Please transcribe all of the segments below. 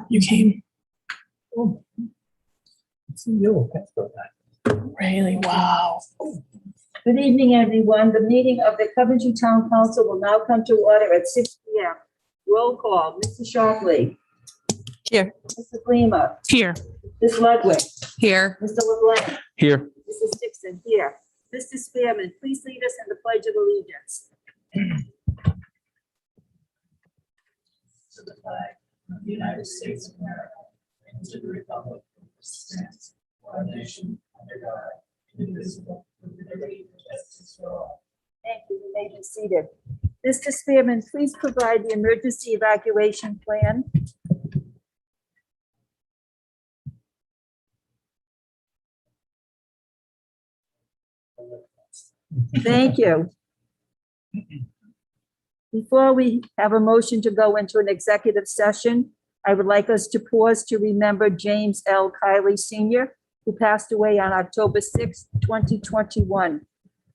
you came. Oh. See you. That's good. Really? Wow. Good evening, everyone. The meeting of the Coventry Town Council will now come to order at 6 p.m. Roll call, Mr. Shockley. Here. Mr. Klima. Here. Ms. Ludwig. Here. Mr. LeBlanc. Here. Mrs. Dickson here. Mr. Spearman, please lead us in the Pledge of Allegiance. To the flag of the United States of America and to the republic which stands one nation under God, indivisible, with liberty and justice for all. Thank you. You may be seated. Mr. Spearman, please provide the emergency evacuation plan. Thank you. Before we have a motion to go into an executive session, I would like us to pause to remember James L. Kiley Sr., who passed away on October 6, 2021.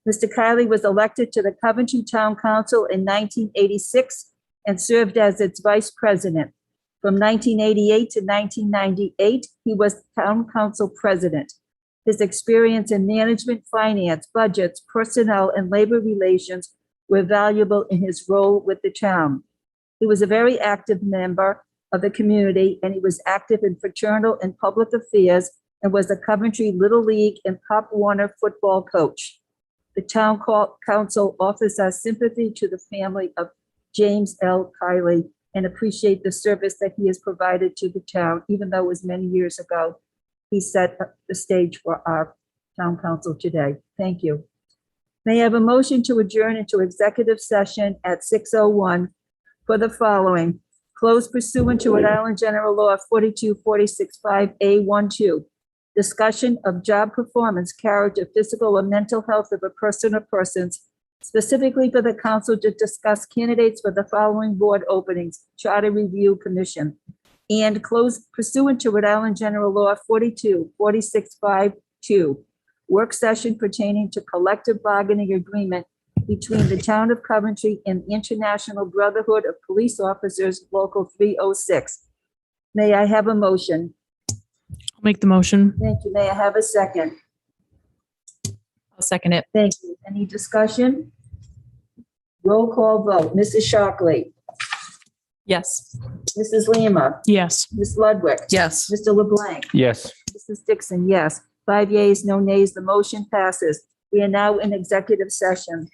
Mr. Kiley was elected to the Coventry Town Council in 1986 and served as its vice president. From 1988 to 1998, he was town council president. His experience in management, finance, budgets, personnel, and labor relations were valuable in his role with the town. He was a very active member of the community, and he was active in fraternal and public affairs and was a Coventry Little League and Pop Warner football coach. The town council offers our sympathy to the family of James L. Kiley and appreciate the service that he has provided to the town, even though it was many years ago. He set the stage for our town council today. Thank you. May I have a motion to adjourn into executive session at 6:01 for the following: close pursuant to Rhode Island General Law 42465A12. Discussion of job performance, character, physical, or mental health of a person or persons, specifically for the council to discuss candidates for the following board openings, Charter Review Commission. And close pursuant to Rhode Island General Law 42465(2), work session pertaining to collective bargaining agreement between the Town of Coventry and the International Brotherhood of Police Officers, Local 306. May I have a motion? I'll make the motion. Thank you. May I have a second? I'll second it. Thank you. Any discussion? Roll call vote. Mrs. Shockley. Yes. Mrs. Lima. Yes. Ms. Ludwig. Yes. Mr. LeBlanc. Yes. Mrs. Dickson, yes. 5 yeas, no nays. The motion passes. We are now in executive session.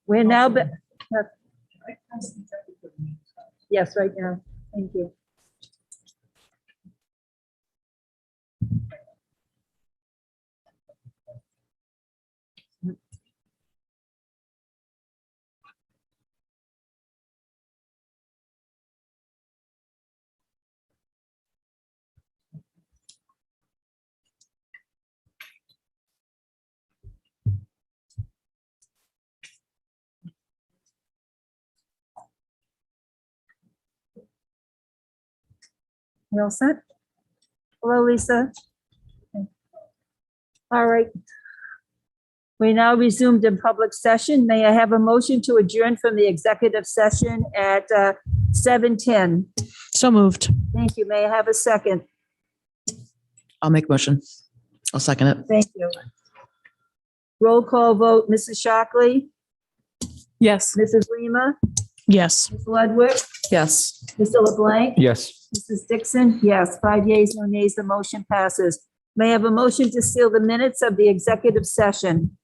We're now, yes, right now. Thank you. You all set? Hello, Lisa. All right. We now resumed in public session. May I have a motion to adjourn from the executive session at 7:10? So moved. Thank you. May I have a second? I'll make motion. I'll second it. Thank you. Roll call vote, Mrs. Shockley, Yes. Mrs. Lima, Yes. Ms. Ludwig, Yes. Mr. LeBlanc, Yes. Mrs. Dickson. Yes, 5 yeas, no nays, the motion passes. May I have a motion to seal the minutes of the executive session?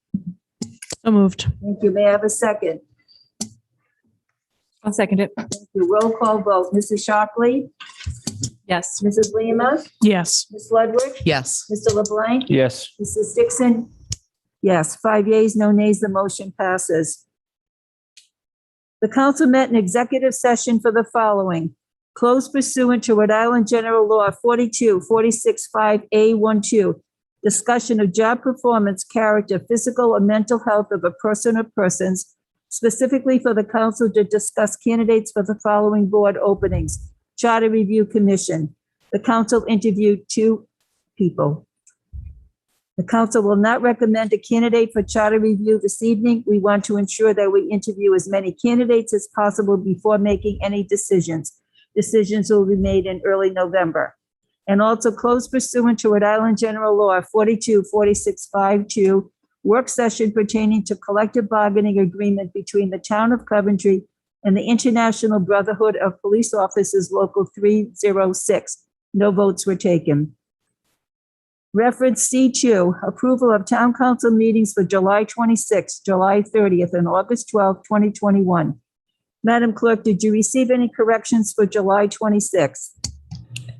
So moved. Thank you. May I have a second? I'll second it. Thank you. Roll call vote, Mrs. Shockley, Yes. Mrs. Lima, Yes. Ms. Ludwig, Yes. Mr. LeBlanc, Yes. Mrs. Dickson. Yes, 5 yeas, no nays, the motion passes. The council met in executive session for the following: closed pursuant to Rhode Island General Law 42-465A12, discussion of job performance, character, physical or mental health of a person or persons, specifically for the council to discuss candidates for the following board openings. Charter Review Commission. The council interviewed 2 people. The council will not recommend a candidate for charter review this evening. We want to ensure that we interview as many candidates as possible before making any decisions. Decisions will be made in early November. And also closed pursuant to Rhode Island General Law 42-465-2, work session pertaining to collective bargaining agreement between the Town of Coventry and the International Brotherhood of Police Officers Local 306. No votes were taken. Reference C2, approval of town council meetings for July 26th, July 30th, and August 12th, 2021. Madam Clerk, did you receive any corrections for July 26th?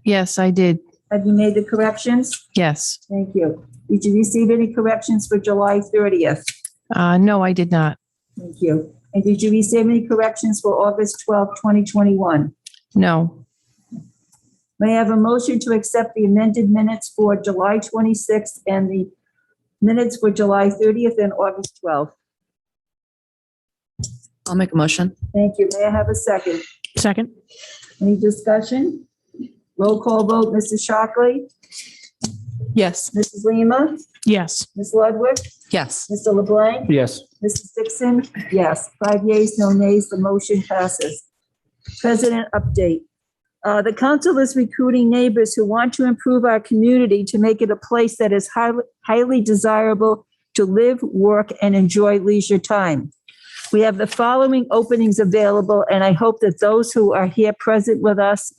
Yes, I did. Have you made the corrections? Yes. Thank you. Did you receive any corrections for July 30th? No, I did not. Thank you. And did you receive any corrections for August 12th, 2021? No. May I have a motion to accept the amended minutes for July 26th and the minutes for July 30th and August 12th? I'll make a motion. Thank you. May I have a second? Second. Any discussion? Roll call vote, Mrs. Shockley, Yes. Mrs. Lima, Yes. Ms. Ludwig, Yes. Mr. LeBlanc, Yes. Mrs. Dickson, yes. 5 yeas, no nays, the motion passes. President update. The council is recruiting neighbors who want to improve our community to make it a place that is highly desirable to live, work, and enjoy leisure time. We have the following openings available, and I hope that those who are here present with us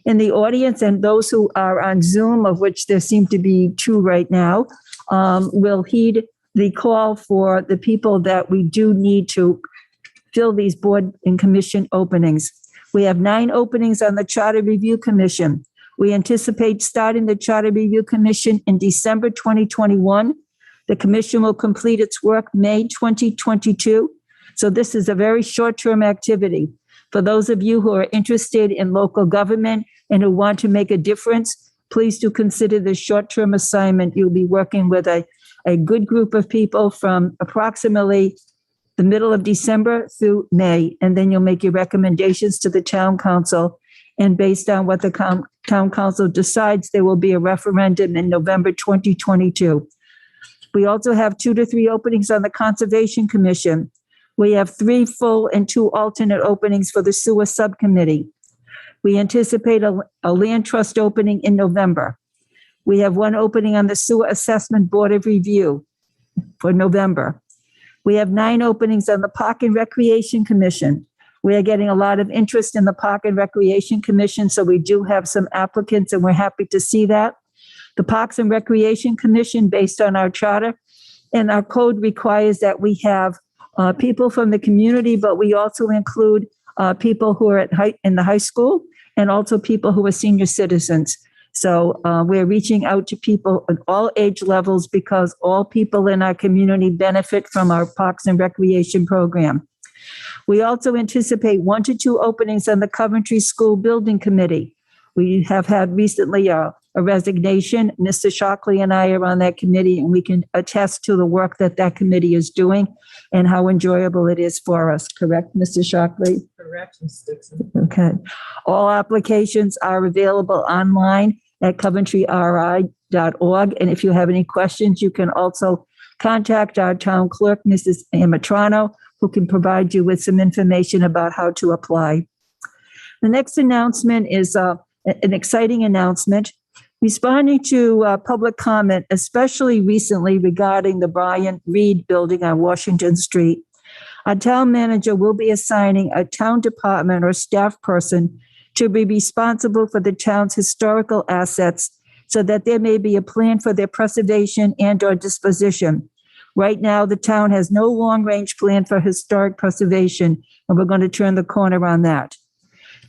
in the audience and those who are on Zoom, of which there seem to be 2 right now, will heed the call for the people that we do need to fill these board and commission openings. We have 9 openings on the Charter Review Commission. We anticipate starting the Charter Review Commission in December 2021. The commission will complete its work May 2022. So this is a very short-term activity. For those of you who are interested in local government and who want to make a difference, please do consider this short-term assignment. You'll be working with a good group of people from approximately the middle of December through May, and then you'll make your recommendations to the town council. And based on what the town council decides, there will be a referendum in November 2022. We also have 2 to 3 openings on the Conservation Commission. We have 3 full and 2 alternate openings for the Sewer Subcommittee. We anticipate a land trust opening in November. We have 1 opening on the Sewer Assessment Board of Review for November. We have 9 openings on the Park and Recreation Commission. We are getting a lot of interest in the Park and Recreation Commission, so we do have some applicants, and we're happy to see that. The Parks and Recreation Commission, based on our charter and our code, requires that we have people from the community, but we also include people who are in the high school and also people who are senior citizens. So we're reaching out to people at all age levels because all people in our community benefit from our Parks and Recreation program. We also anticipate 1 to 2 openings on the Coventry School Building Committee. We have had recently a resignation. Mr. Shockley and I are on that committee, and we can attest to the work that that committee is doing and how enjoyable it is for us. Correct, Mr. Shockley? Correct, Ms. Dickson. Okay. All applications are available online at coventryri.org. And if you have any questions, you can also contact our town clerk, Mrs. Amatrano, who can provide you with some information about how to apply. The next announcement is an exciting announcement. Responding to public comment, especially recently regarding the Brian Reed building on Washington Street, our town manager will be assigning a town department or staff person to be responsible for the town's historical assets so that there may be a plan for their preservation and or disposition. Right now, the town has no long-range plan for historic preservation, and we're going to turn the corner on that.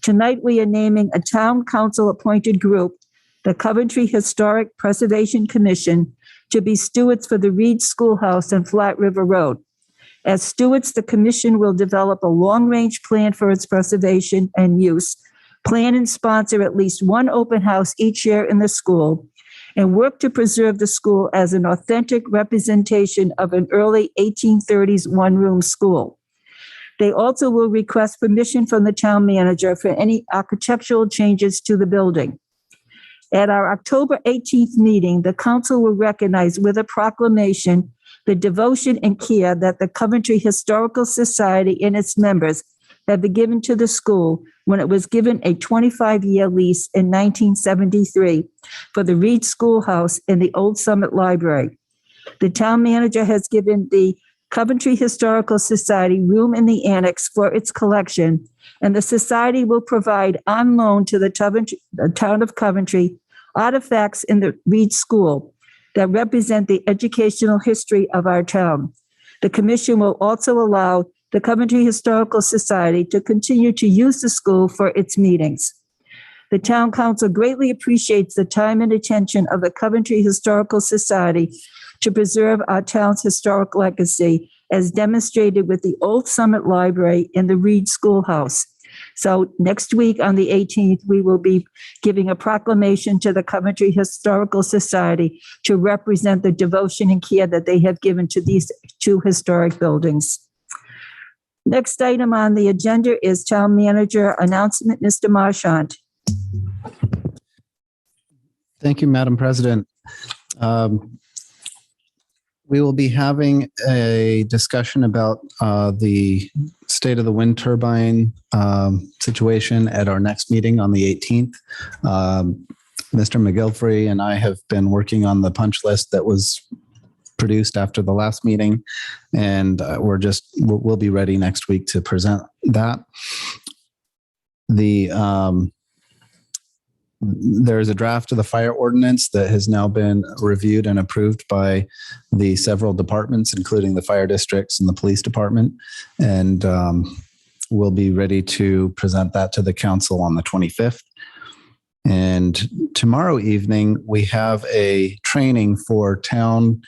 Tonight, we are naming a town council-appointed group, the Coventry Historic Preservation Commission, to be stewards for the Reed Schoolhouse on Flat River Road. As stewards, the commission will develop a long-range plan for its preservation and use, plan and sponsor at least 1 open house each year in the school, and work to preserve the school as an authentic representation of an early 1830s one-room school. They also will request permission from the town manager for any architectural changes to the building. At our October 18th meeting, the council will recognize with a proclamation the devotion and care that the Coventry Historical Society and its members have been given to the school when it was given a 25-year lease in 1973 for the Reed Schoolhouse and the Old Summit Library. The town manager has given the Coventry Historical Society room in the annex for its collection, and the society will provide on loan to the Town of Coventry artifacts in the Reed School that represent the educational history of our town. The commission will also allow the Coventry Historical Society to continue to use the school for its meetings. The town council greatly appreciates the time and attention of the Coventry Historical Society to preserve our town's historic legacy, as demonstrated with the Old Summit Library and the Reed Schoolhouse. So next week on the 18th, we will be giving a proclamation to the Coventry Historical Society to represent the devotion and care that they have given to these 2 historic buildings. Next item on the agenda is town manager announcement. Mr. Marchant. Thank you, Madam President. We will be having a discussion about the state of the wind turbine situation at our next meeting on the 18th. Mr. McGilfrey and I have been working on the punch list that was produced after the last meeting, and we'll be ready next week to present that. There is a draft of the fire ordinance that has now been reviewed and approved by the several departments, including the fire districts and the police department. And we'll be ready to present that to the council on the 25th. And tomorrow evening, we have a training for town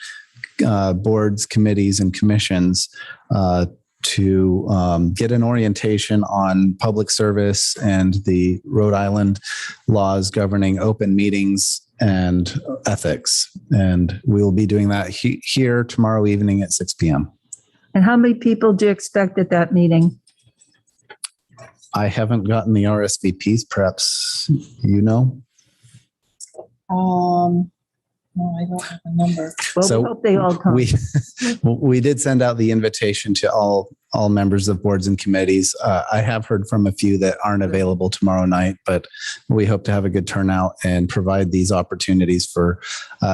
boards, committees, and commissions to get an orientation on public service and the Rhode Island laws governing open meetings and ethics. And we will be doing that here tomorrow evening at 6 p.m. And how many people do you expect at that meeting? I haven't gotten the RSVPs. Perhaps you know? No, I don't have a number. Well, So we hope they all come. We did send out the invitation to all members of boards and committees. I have heard from a few that aren't available tomorrow night, but we hope to have a good turnout and provide these opportunities for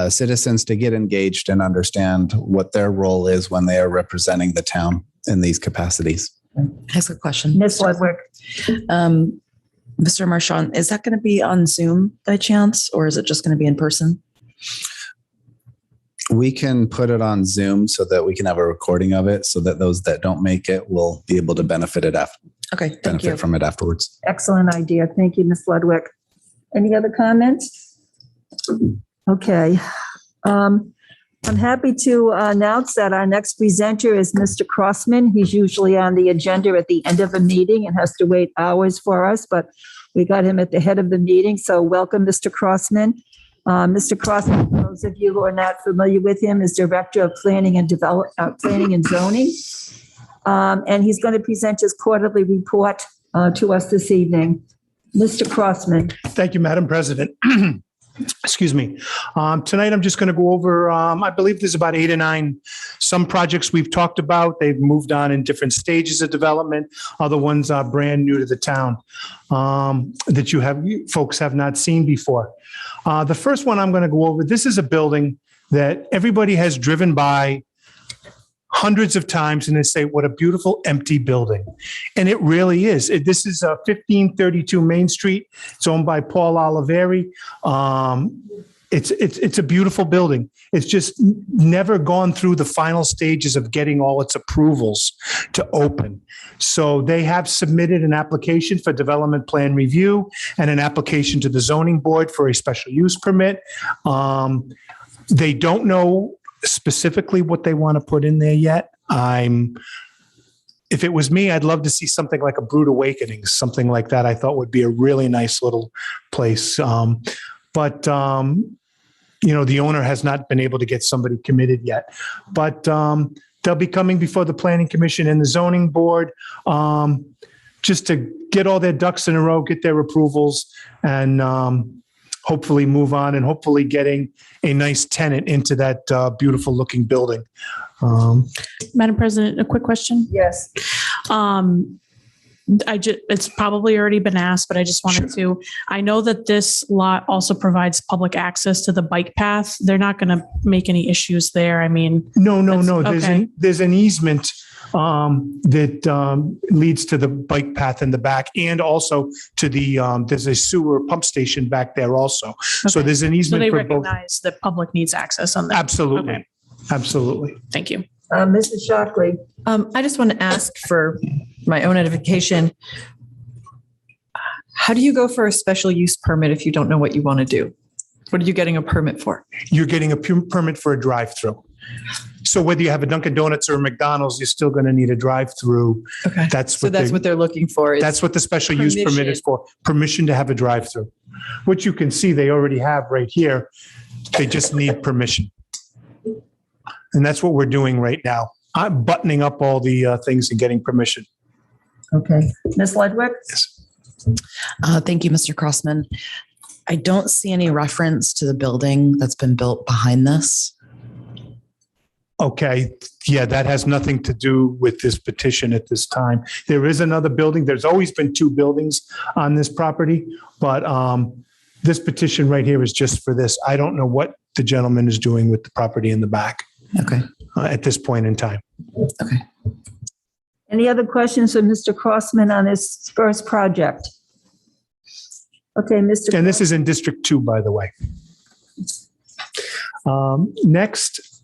citizens to get engaged and understand what their role is when they are representing the town in these capacities. I have a question. Ms. Ludwig, Mr. Marchant, is that going to be on Zoom by chance, or is it just going to be in person? We can put it on Zoom so that we can have a recording of it so that those that don't make it will be able to benefit from it afterwards. excellent idea. Thank you, Ms. Ludwig. Any other comments? Okay. I'm happy to announce that our next presenter is Mr. Crossman. He's usually on the agenda at the end of a meeting and has to wait hours for us, but we got him at the head of the meeting. So welcome, Mr. Crossman. Mr. Crossman, for those of you who are not familiar with him, is Director of Planning and Planning and Zoning. And he's going to present his quarterly report to us this evening. Mr. Crossman. Thank you, Madam President. Excuse me. Tonight, I'm just going to go over, I believe there's about 8 or 9, some projects we've talked about. They've moved on in different stages of development. Other ones are brand new to the town that you folks have not seen before. The first one I'm going to go over, this is a building that everybody has driven by hundreds of times and they say, what a beautiful empty building. And it really is. This is 1532 Main Street. It's owned by Paul Oliveri. It's a beautiful building. It's just never gone through the final stages of getting all its approvals to open. So they have submitted an application for development plan review and an application to the zoning board for a special use permit. They don't know specifically what they want to put in there yet. If it was me, I'd love to see something like a Brood Awakening, something like that. I thought would be a really nice little place. But the owner has not been able to get somebody committed yet. But they'll be coming before the Planning Commission and the Zoning Board just to get all their ducks in a row, get their approvals, and hopefully move on and hopefully getting a nice tenant into that beautiful looking building. Madam President, a quick question. Yes. It's probably already been asked, but I just wanted to, I know that this lot also provides public access to the bike path. They're not going to make any issues there. I mean. No. Okay. There's an easement that leads to the bike path in the back and also to the, there's a sewer pump station back there also. So Okay. there's an So easement they for both. recognize that public needs access on that. Absolutely. Okay. Absolutely. Thank you. Mrs. Shockley. I just want to ask for my own edification. How do you go for a special use permit if you don't know what you want to do? What are you getting a permit for? You're getting a permit for a drive-through. So whether you have a Dunkin' Donuts or a McDonald's, you're still going to need a drive-through. Okay. That's So what that's what they're looking for. That's what the special use permit is for. Permission to have a drive-through, which you can see they already have right here. They just need permission. And that's what we're doing right now. I'm buttoning up all the things and getting permission. Okay. Ms. Ludwig? Thank you, Mr. Crossman. I don't see any reference to the building that's been built behind this. Okay, yeah, that has nothing to do with this petition at this time. There is another building. There's always been two buildings on this property, but this petition right here is just for this. I don't know what the gentleman is doing with the property in the back Okay. at this point in time. Okay. Any other questions for Mr. Crossman on this first project? Okay, Mr. And this is in District 2, by the way. Next,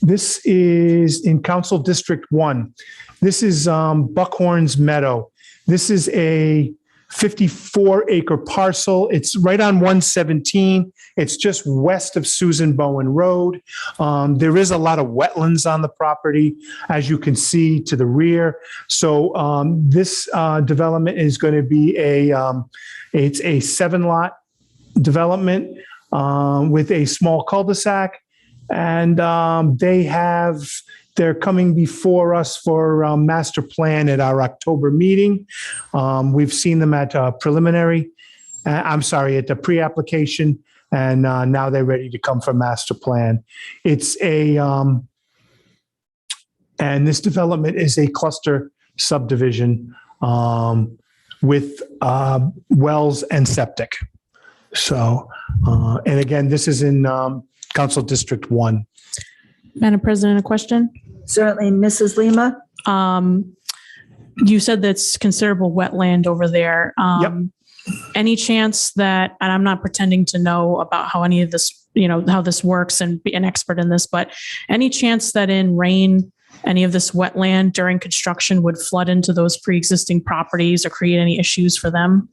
this is in Council District 1. This is Buckhorns Meadow. This is a 54-acre parcel. It's right on 117. It's just west of Susan Bowen Road. There is a lot of wetlands on the property, as you can see to the rear. So this development is going to be it's a 7-lot development with a small cul-de-sac. And they're coming before us for master plan at our October meeting. We've seen them at preliminary, at the pre-application, and now they're ready to come for master plan. It's and this development is a cluster subdivision with wells and septic. So, and again, this is in Council District 1. Madam President, a question? Certainly, Mrs. Lima. You said that's considerable wetland over there. Yep. Any chance that, and I'm not pretending to know about how any of this, how this works and be an expert in this, but any chance that in rain, any of this wetland during construction would flood into those pre-existing properties or create any issues for them?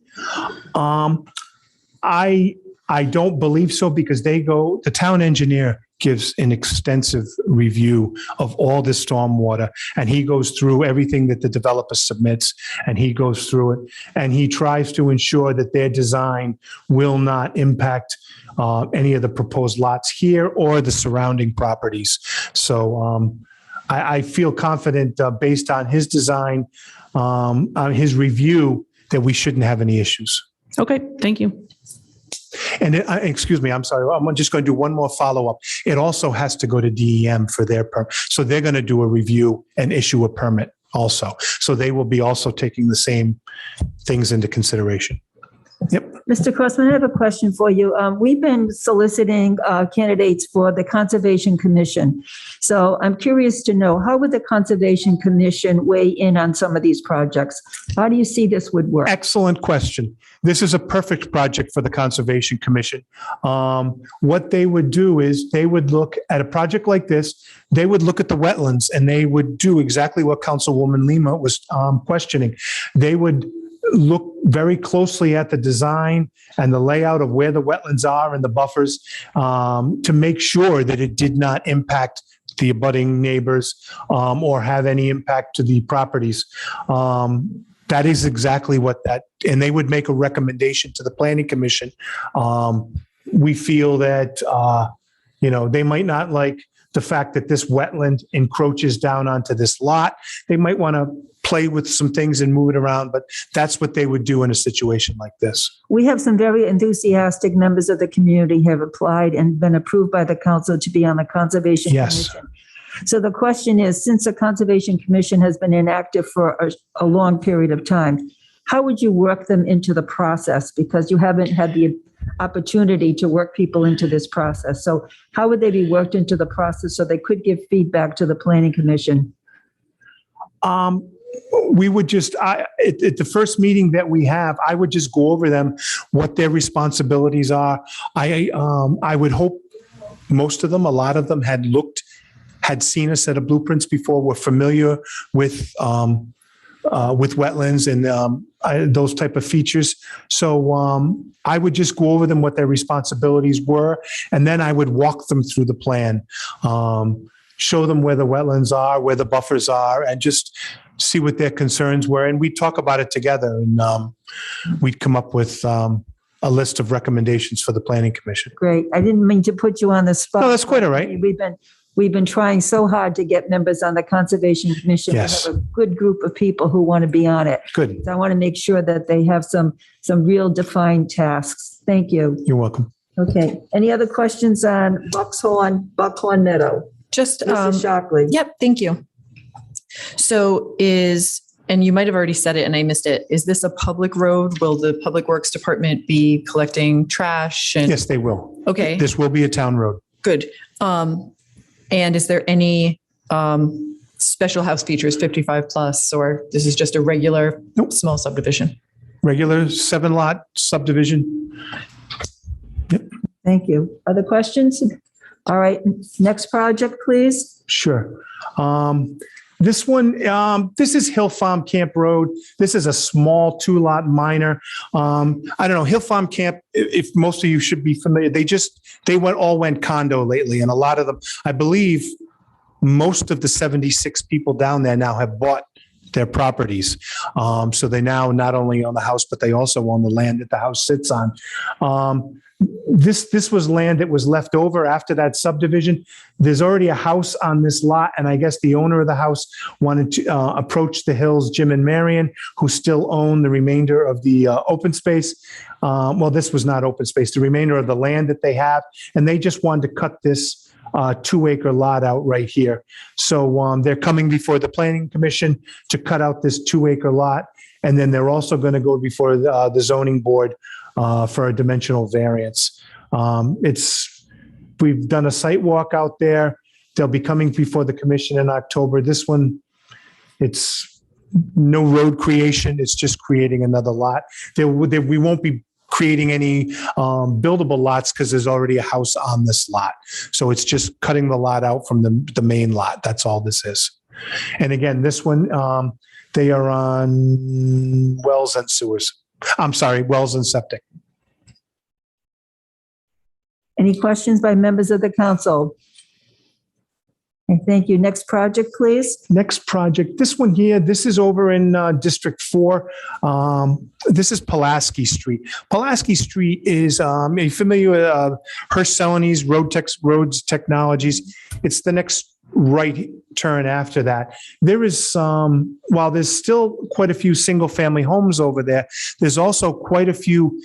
I don't believe so, because the town engineer gives an extensive review of all the stormwater, and he goes through everything that the developer submits, and he goes through it, and he tries to ensure that their design will not impact any of the proposed lots here or the surrounding properties. So I feel confident based on his design, on his review, that we shouldn't have any issues. Okay, thank you. And excuse me, I'm sorry. I'm just going to do one more follow-up. It also has to go to DEM for their permit. So they're going to do a review and issue a permit also. So they will be also taking the same things into consideration. Yep. Mr. Crossman, I have a question for you. We've been soliciting candidates for the Conservation Commission. So I'm curious to know, how would the Conservation Commission weigh in on some of these projects? How do you see this would work? Excellent question. This is a perfect project for the Conservation Commission. What they would do is they would look at a project like this. They would look at the wetlands, and they would do exactly what Councilwoman Lima was questioning. They would look very closely at the design and the layout of where the wetlands are and the buffers to make sure that it did not impact the abutting neighbors or have any impact to the properties. That is exactly what and they would make a recommendation to the Planning Commission. We feel that, they might not like the fact that this wetland encroaches down onto this lot. They might want to play with some things and move it around, but that's what they would do in a situation like this. We have some very enthusiastic members of the community have applied and been approved by the council to be on the Conservation Commission. So the question is, since the Conservation Commission has been inactive for a long period of time, how would you work them into the process? Because you haven't had the opportunity to work people into this process. So how would they be worked into the process so they could give feedback to the Planning Commission? We would just, at the first meeting that we have, I would just go over them, what their responsibilities are. I would hope most of them, a lot of them had seen a set of blueprints before, were familiar with wetlands and those type of features. So I would just go over them, what their responsibilities were, and then I would walk them through the plan, show them where the wetlands are, where the buffers are, and just see what their concerns were. And we'd talk about it together, and we'd come up with a list of recommendations for the Planning Commission. Great. I didn't mean to put you on the spot. No, that's quite all right. We've been trying so hard to get members on the Conservation Commission. Yes. We have a good group of people who want to be on it. Good. So I want to make sure that they have some real defined tasks. Thank you. You're welcome. Okay. Any other questions on Buckhorn Meadow? Just, Mrs. Shockley. yep, thank you. So and you might have already said it and I missed it. Is this a public road? Will the Public Works Department be collecting trash and? Yes, they will. Okay, This will be a town road. good. And is there any special house features, 55 plus, or this is just a regular Nope. small subdivision? Regular 7-lot subdivision. Thank you. Other questions? All right, next project, please. Sure. This one, this is Hill Farm Camp Road. This is a small 2-lot minor. I don't know, Hill Farm Camp, if most of you should be familiar, they all went condo lately. And a lot of them, I believe most of the 76 people down there now have bought their properties. So they now not only own the house, but they also own the land that the house sits on. This was land that was left over after that subdivision. There's already a house on this lot, and I guess the owner of the house wanted to approach the Hills, Jim and Marion, who still own the remainder of the open space. Well, this was not open space, the remainder of the land that they have, and they just wanted to cut this 2-acre lot out right here. So they're coming before the Planning Commission to cut out this 2-acre lot, and then they're also going to go before the zoning board for a dimensional variance. We've done a site walk out there. They'll be coming before the commission in October. This one, it's no road creation. It's just creating another lot. We won't be creating any buildable lots because there's already a house on this lot. So it's just cutting the lot out from the main lot. That's all this is. And again, this one, they are on wells and sewers. I'm sorry, wells and septic. Any questions by members of the council? Okay, thank you. Next project, please. Next project, this one here, this is over in District 4. This is Pulaski Street. Pulaski Street is, are you familiar with Hirsch Celanese Roads Technologies? It's the next right turn after that. There is while there's still quite a few single-family homes over there, there's also quite a few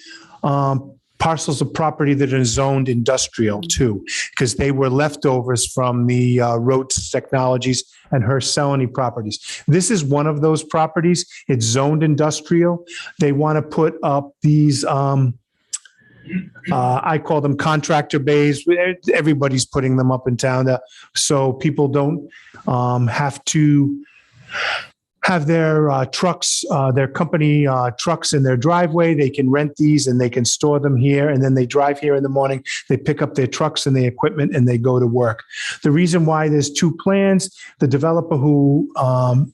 parcels of property that are zoned industrial too, because they were leftovers from the Roads Technologies and Hirsch Celanese properties. This is one of those properties. It's zoned industrial. They want to put up these, I call them contractor bays. Everybody's putting them up in town, so people don't have to have their trucks, their company trucks in their driveway. They can rent these and they can store them here. And then they drive here in the morning. They pick up their trucks and the equipment and they go to work. The reason why there's 2 plans, the developer who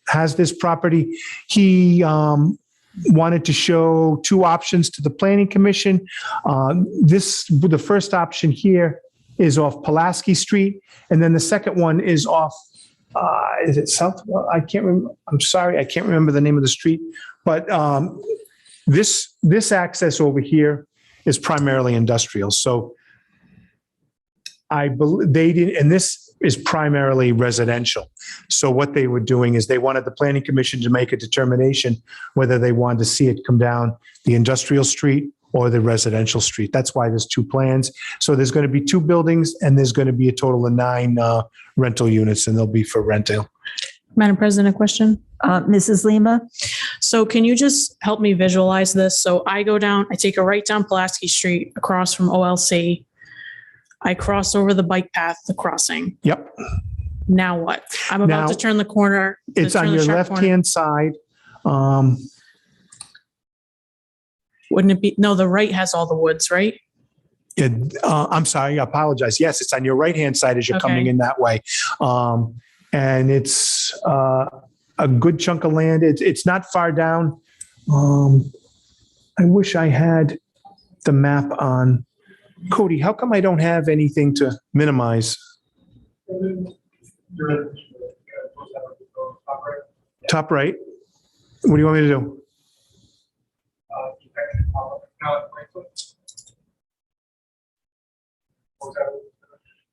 has this property, he wanted to show 2 options to the Planning Commission. The first option here is off Pulaski Street. And then the second one is off is it South? Well, I can't remember. I'm sorry. I can't remember the name of the street, but this access over here is primarily industrial. So I believe they didn't, and this is primarily residential. So what they were doing is they wanted the Planning Commission to make a determination whether they wanted to see it come down the industrial street or the residential street. That's why there's 2 plans. So there's going to be 2 buildings and there's going to be a total of 9 rental units, and they'll be for rental. Madam President, a question? Mrs. Lima? So can you just help me visualize this? So I go down, I take a right down Pulaski Street across from OLC. I cross over the bike path, the crossing. Yep. Now what? I'm about to turn the corner. It's on your left-hand side. Wouldn't it be? No, the right has all the woods, right? I'm sorry, I apologize. Yes, it's on your right-hand side as you're coming in that way. And it's a good chunk of land. It's not far down. I wish I had the map on. Cody, how come I don't have anything to minimize? Top right. What do you want me to do?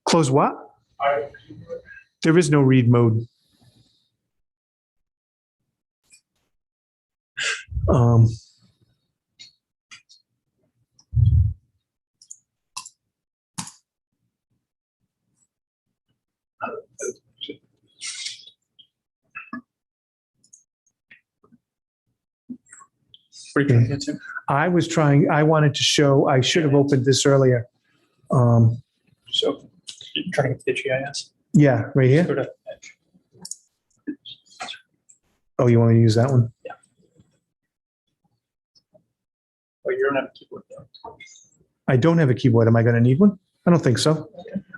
Close what? There is no read mode. What are you trying to get to? I wanted to show, I should have opened this earlier. So you're trying to get to the GIS? Yeah, right Go here. to Edge. Oh, you want to use that one? Oh, you don't have a keyboard though. I don't have a keyboard. Am I going to need one? I don't think so.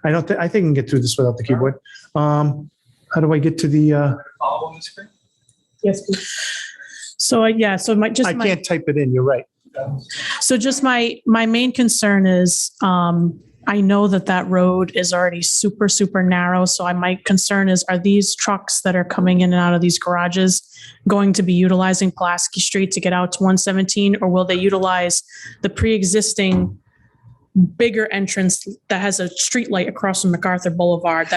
I think I can get through this without the keyboard. How do I get to the, Follow on the screen? Yes, please. So, yeah, so my, just I my. can't type it in. You're right. So just my main concern is, I know that road is already super, super narrow. So my concern is, are these trucks that are coming in and out of these garages going to be utilizing Pulaski Street to get out to 117? Or will they utilize the pre-existing bigger entrance that has a street light across from MacArthur Boulevard?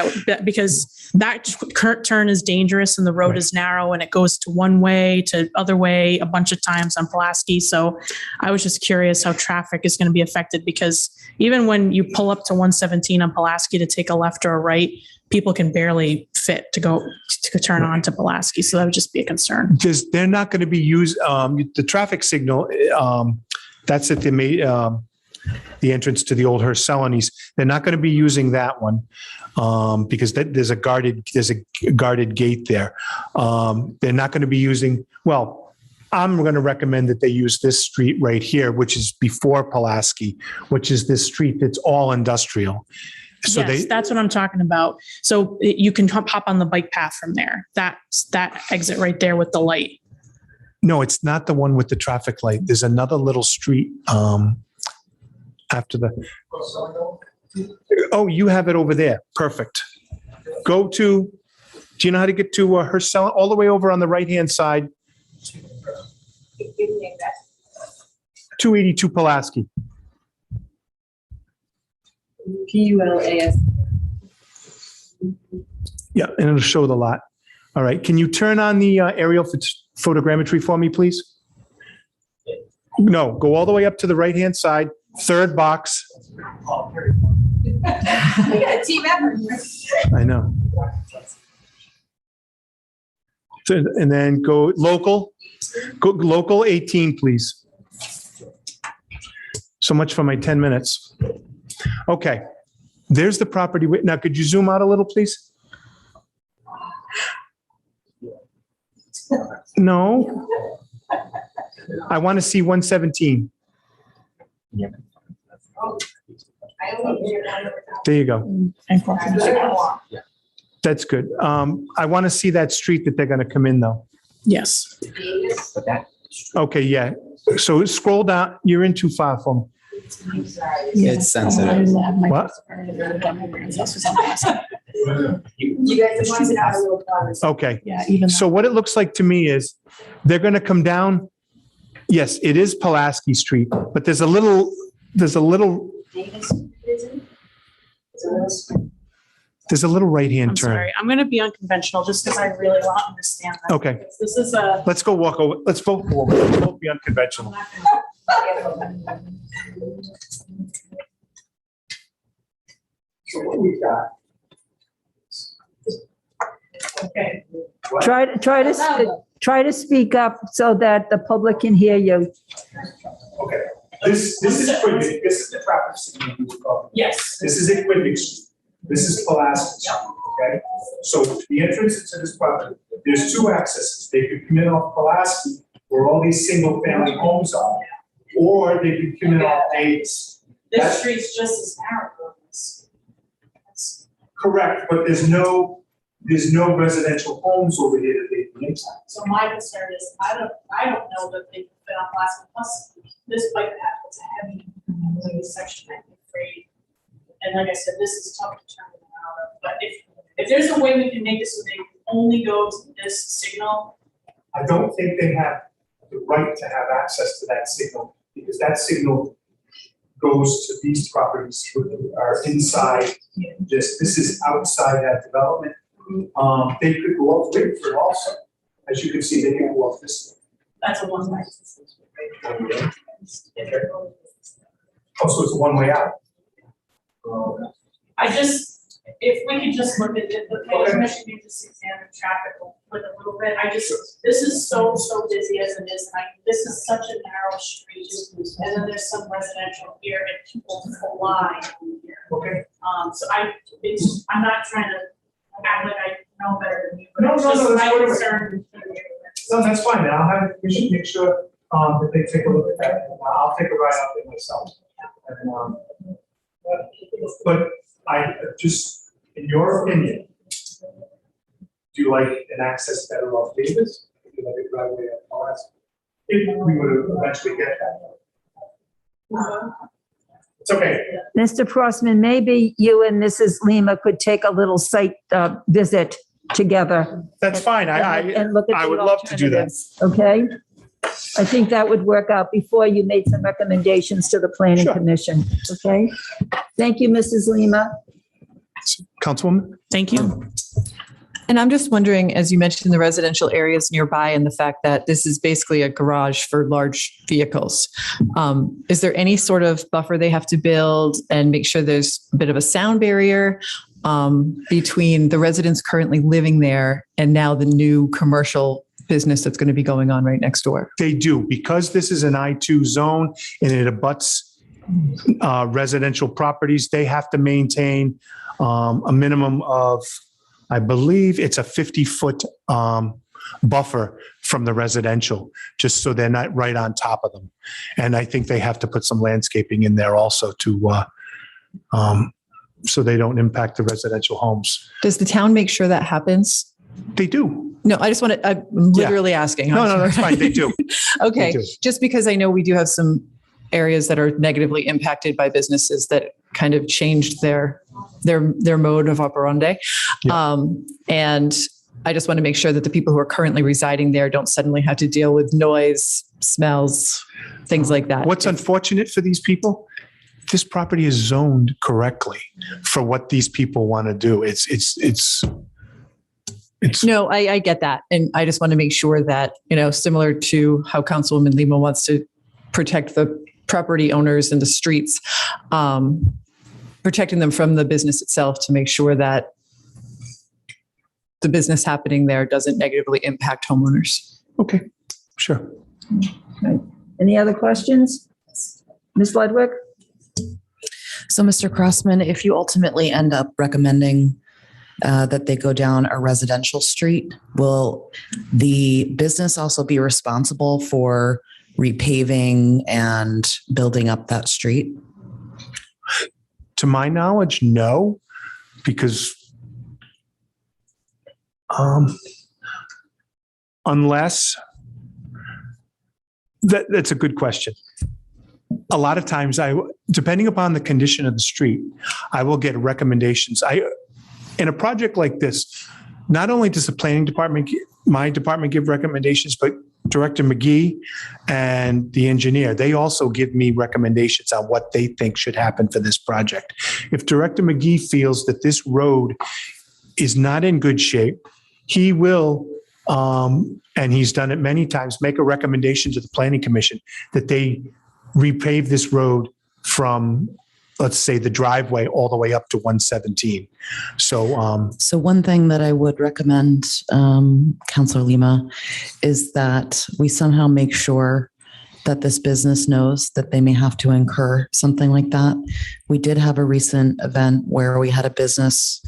Because that current turn is dangerous and the road is narrow and it goes to one way to other way a bunch of times on Pulaski. So I was just curious how traffic is going to be affected, because even when you pull up to 117 on Pulaski to take a left or a right, people can barely fit to turn on to Pulaski. So that would just be a concern. Just, they're not going to be used, the traffic signal, that's at the entrance to the old Hearst Celanese. They're not going to be using that one because there's a guarded gate there. They're not going to be using, well, I'm going to recommend that they use this street right here, which is before Pulaski, which is this street that's all industrial. So Yes, that's what I'm talking about. So you can hop on the bike path from there. That's that exit right there with the light. No, it's not the one with the traffic light. There's another little street after the. Oh, you have it over there. Perfect. Go to, do you know how to get to Hearst Celanese? All the way over on the right-hand side. 282 Pulaski. PULAS. Yeah, and it'll show the lot. All right. Can you turn on the aerial photogrammetry for me, please? No, go all the way up to the right-hand side, third box. We got a team effort. I know. So, and then go local 18, please. So much for my 10 minutes. Okay, there's the property. Now, could you zoom out a little, please? No. I want to see 117. There you go. That's good. I want to see that street that they're going to come in, though. Yes. Okay, yeah. So scroll down. You're in too far from. It's sensitive. What? You guys are wanting out a little bit. Okay. Yeah, even. So what it looks like to me is they're going to come down. Yes, it is Pulaski Street, but there's a little right-hand I'm turn. sorry. I'm going to be unconventional just because I really want to understand that. Okay. Because this is a. Let's go walk over. Let's vote for it. Let's both be unconventional. Okay. Try to speak up so that the public can hear you. Okay. This is Quinnipiac. This is the traffic signal we were talking about. Yes. This is at Quinnipiac Street. This is Pulaski Street, okay? So the entrance to this property, there's two accesses. They could come in off Pulaski, where all these single-family homes are, or they could come in off Davis. This street's just as narrow as this. Correct, but there's no residential homes over here that they can inside. So my concern is, I don't know that they can fit on Pulaski, plus this bike path is a heavy section, I'm afraid. And like I said, this is tough to turn them out of, but if there's a way we can make this so they can only go to this signal. I don't think they have the right to have access to that signal, because that signal goes to these properties which are inside this. This is outside that development. They could go up Whitford also. As you can see, they can go up this way. That's a one-way. Also, it's a one-way out. I just, if we could just look at the planning commission, you just examine traffic with a little bit. This is so busy as it is. And this is such a narrow street. And then there's some residential here and people fly here. Okay. So I'm not trying to act like I know better than you, but No, it's no, just no, that's my whatever. concern. No, that's fine. I'll have, we should make sure, that they take a look at that. And I'll take a ride out there myself. And, but I just, in your opinion, do you like an access better off Davis? Do you like a driveway at Forest? If we would eventually get that. It's okay. Mr. Crossman, maybe you and Mrs. Lima could take a little site visit together. That's fine. And look at I the would love to do that. alternatives, okay? I think that would work out before you made some recommendations to the planning Sure. commission, okay? Thank you, Mrs. Lima. Councilwoman? Thank you. And I'm just wondering, as you mentioned, the residential areas nearby and the fact that this is basically a garage for large vehicles. Is there any sort of buffer they have to build and make sure there's a bit of a sound barrier between the residents currently living there and now the new commercial business that's going to be going on right next door? They do, because this is an I-2 zone and it abuts residential properties. They have to maintain a minimum of, I believe it's a 50-foot buffer from the residential, just so they're not right on top of them. And I think they have to put some landscaping in there also to, so they don't impact the residential homes. Does the town make sure that happens? They do. No, I just want to, I'm literally asking. No, that's fine. They do. Okay, They do. just because I know we do have some areas that are negatively impacted by businesses that kind of changed their mode of operandi. Yeah. And I just want to make sure that the people who are currently residing there don't suddenly have to deal with noise, smells, things like that. What's unfortunate for these people, this property is zoned correctly for what these people want to do. It's No, I get that. And I just want to make sure that, similar to how Councilwoman Lima wants to protect the property owners and the streets, protecting them from the business itself to make sure that the business happening there doesn't negatively impact homeowners. okay. Sure. Right. Any other questions? Ms. Ludwig? So, Mr. Crossman, if you ultimately end up recommending that they go down a residential street, will the business also be responsible for repaving and building up that street? To my knowledge, no, because unless that's a good question. A lot of times depending upon the condition of the street, I will get recommendations. In a project like this, not only does the planning department, my department give recommendations, but Director McGee and the engineer, they also give me recommendations on what they think should happen for this project. If Director McGee feels that this road is not in good shape, he will, and he's done it many times, make a recommendation to the planning commission that they repave this road from, let's say, the driveway all the way up to 117. So one thing that I would recommend, Councilor Lima, is that we somehow make sure that this business knows that they may have to incur something like that. We did have a recent event where we had a business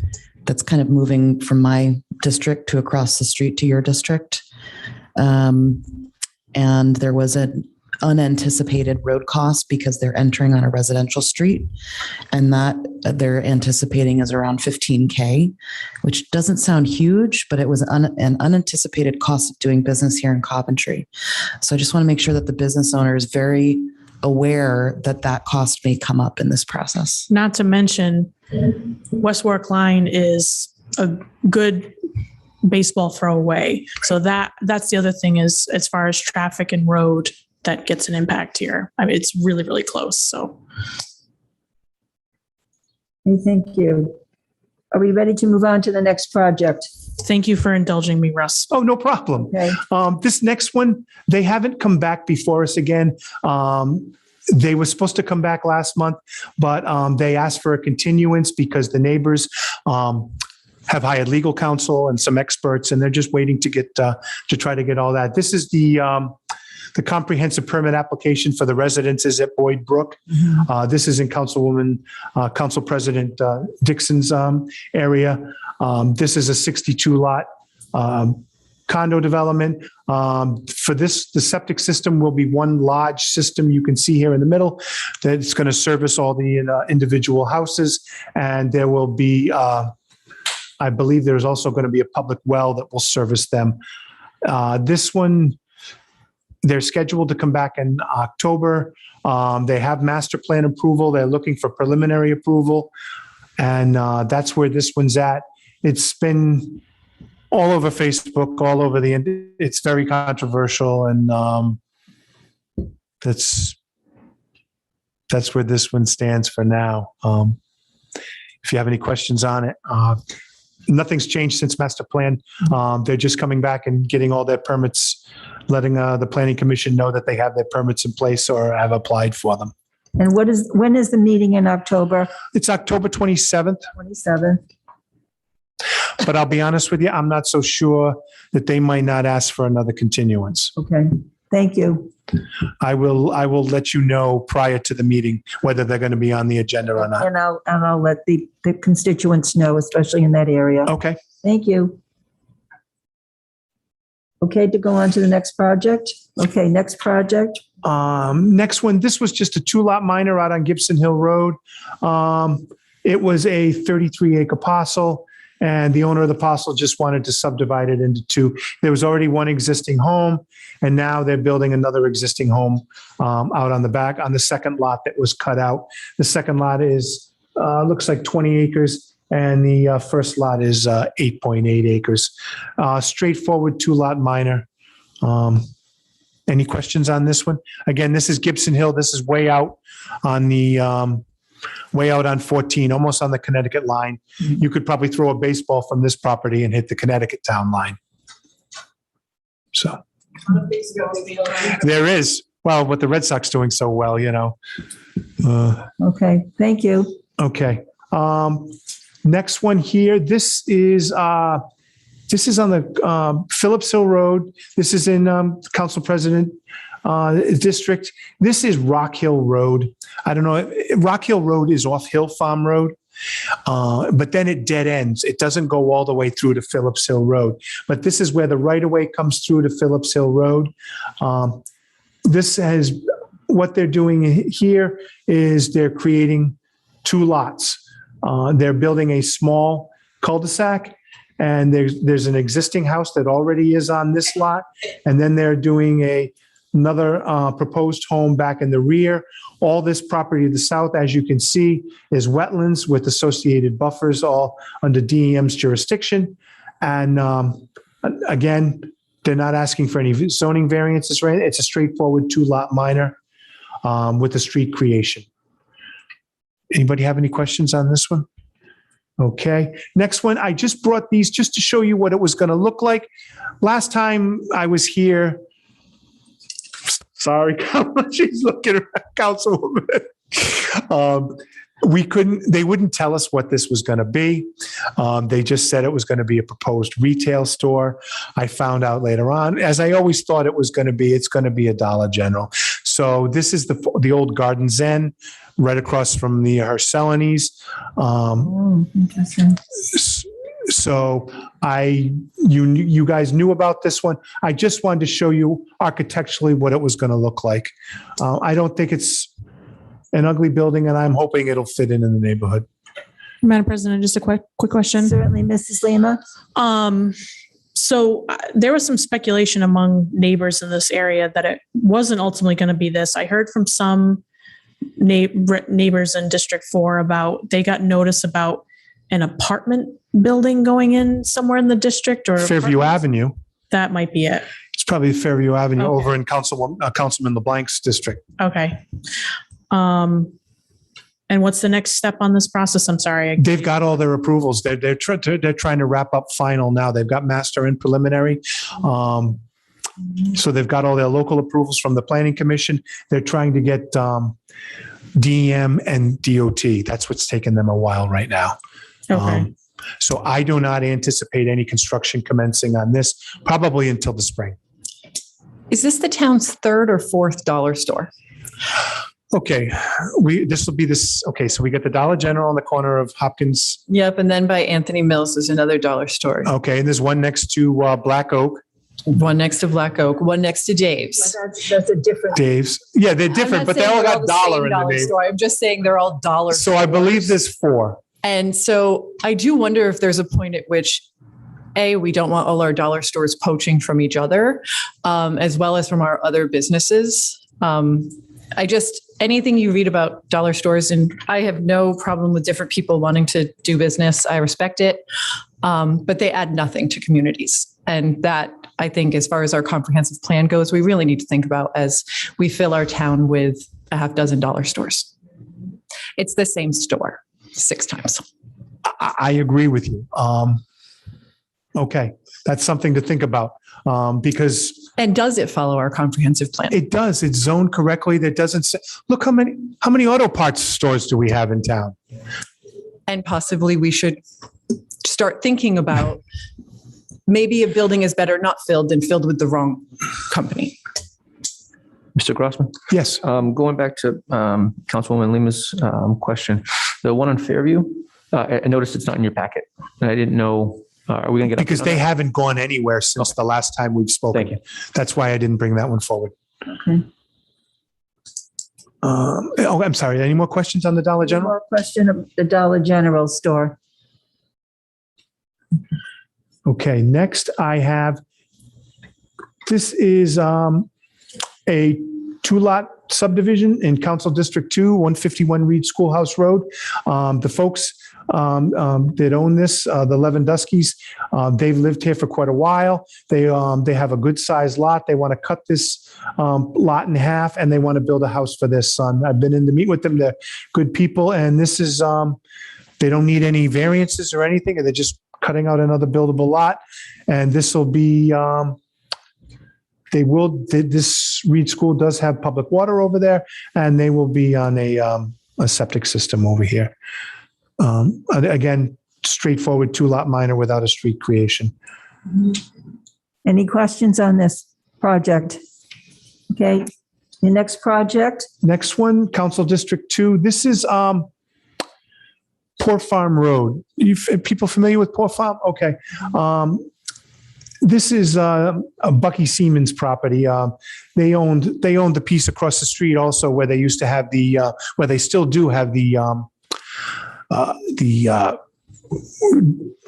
that's kind of moving from my district to across the street to your district. And there was an unanticipated road cost because they're entering on a residential street, and that they're anticipating is around $15K, which doesn't sound huge, but it was an unanticipated cost of doing business here in Coventry. So I just want to make sure that the business owner is very aware that that cost may come up in this process. Not to mention, West Warwick Line is a good baseball throw away. So that's the other thing is, as far as traffic and road, that gets an impact here. I mean, it's really, really close. So. Thank you. Are we ready to move on to the next project? Thank you for indulging me, Russ. Oh, no problem. Okay. This next one, they haven't come back before us again. They were supposed to come back last month, but they asked for a continuance because the neighbors have hired legal counsel and some experts, and they're just waiting to get to try to get all that. This is the comprehensive permit application for the residences at Boyd Brook. This is in Council President Dickson's area. This is a 62 lot condo development. For this, the septic system will be one large system you can see here in the middle that's going to service all the individual houses. And there will be, I believe there's also going to be a public well that will service them. This one, they're scheduled to come back in October. They have master plan approval. They're looking for preliminary approval. And that's where this one's at. It's been all over Facebook, all over it's very controversial. And that's where this one stands for now. If you have any questions on it, nothing's changed since master plan. They're just coming back and getting all their permits, letting the planning commission know that they have their permits in place or have applied for them. And when is the meeting in October? It's October 27th. 27th. But I'll be honest with you, I'm not so sure that they might not ask for another continuance. Okay, thank you. I will let you know prior to the meeting whether they're going to be on the agenda or not. And I'll let the constituents know, especially in that area. Okay. Thank you. Okay, to go on to the next project. Okay, next project. Next one, this was just a 2-lot minor out on Gibson Hill Road. It was a 33-acre parcel, and the owner of the parcel just wanted to subdivide it into 2. There was already one existing home, and now they're building another existing home out on the back on the second lot that was cut out. The second lot is looks like 20 acres, and the first lot is 8.8 acres. Straightforward 2-lot minor. Any questions on this one? Again, this is Gibson Hill. This is way out on the way out on 14, almost on the Connecticut line. You could probably throw a baseball from this property and hit the Connecticut town line. So there is. Well, with the Red Sox doing so well, you know. Okay, thank you. Okay. Next one here. This is on the Phillips Hill Road. This is in Council President District. This is Rock Hill Road. I don't know. Rock Hill Road is off Hill Farm Road, but then it dead ends. It doesn't go all the way through to Phillips Hill Road. But this is where the right-of-way comes through to Phillips Hill Road. This has what they're doing here is they're creating 2 lots. They're building a small cul-de-sac, and there's an existing house that already is on this lot, and then they're doing another proposed home back in the rear. All this property to the south, as you can see, is wetlands with associated buffers, all under DEM's jurisdiction. And again, they're not asking for any zoning variances, right? It's a straightforward 2-lot minor with a street creation. Anybody have any questions on this one? Okay. Next one, I just brought these just to show you what it was going to look like. Last time I was here, sorry, she's looking at Councilwoman. They wouldn't tell us what this was going to be. They just said it was going to be a proposed retail store. I found out later on, as I always thought it was going to be, it's going to be a Dollar General. So this is the old Garden Zen right across from the Hercelenes. Interesting. So you guys knew about this one. I just wanted to show you architecturally what it was going to look like. I don't think it's an ugly building, and I'm hoping it'll fit in the neighborhood. Madam President, just a quick question. Certainly, Mrs. Lima. So there was some speculation among neighbors in this area that it wasn't ultimately going to be this. I heard from some neighbors in District 4 about they got notice about an apartment building going in somewhere in the district, or Fairview Avenue. That might be it. It's probably Fairview Avenue Okay. over in Councilman LeBlanc's district. Okay. And what's the next step on this process? I'm sorry. They've got all their approvals. They're trying to wrap up final now. They've got master and preliminary. So they've got all their local approvals from the planning commission. They're trying to get DEM and DOT. That's what's taken them a while right now. Okay. So I do not anticipate any construction commencing on this, probably until the spring. Is this the town's third or fourth dollar store? Okay, this will be this, okay, so we got the Dollar General on the corner of Hopkins. Yep. And then by Anthony Mills is another dollar store. Okay, and there's one next to Black Oak, One next to Black Oak, one next to Dave's. That's a different. Dave's. Yeah, they're I'm different, not but they saying all they're got the dollar same in the dollar name. store. I'm just saying they're all dollar. So I believe stores. there's 4. And so I do wonder if there's a point at which, A, we don't want all our dollar stores poaching from each other, as well as from our other businesses. Anything you read about dollar stores, and I have no problem with different people wanting to do business. I respect it. But they add nothing to communities. And that, I think, as far as our comprehensive plan goes, we really need to think about as we fill our town with a half dozen dollar stores. It's the same store 6 times. I agree with you. Okay, that's something to think about because And does it follow our comprehensive plan? it does. It's zoned correctly. That doesn't say, look how many auto parts stores do we have in town? And possibly we should start thinking about maybe a building is better not filled than filled with the wrong company. Mr. Crossman, Yes. going back to Councilwoman Lima's question, the one on Fairview, I noticed it's not in your packet, and I didn't know. Are we going to get Because they haven't gone anywhere since the last time we've spoken. Thank you. That's why I didn't bring that one forward. Okay. I'm sorry. Any more questions on the Dollar One General? more question of the Dollar General store. Okay, next I have, this is a 2-lot subdivision in Council District 2, 151 Reed Schoolhouse Road. The folks that own this, the Lewandowskis, they've lived here for quite a while. They have a good sized lot. They want to cut this lot in half and they want to build a house for their son. I've been in to meet with them. They're good people. And this is, they don't need any variances or anything. They're just cutting out another buildable lot. And this will be, this Reed School does have public water over there and they will be on a septic system over here. Again, straightforward 2-lot minor without a street creation. Any questions on this project? Okay, your next project? Next one, Council District 2. This is Poor Farm Road. People familiar with Poor Farm? Okay. This is a Bucky Siemens property. They owned the piece across the street also where they used to have where they still do have the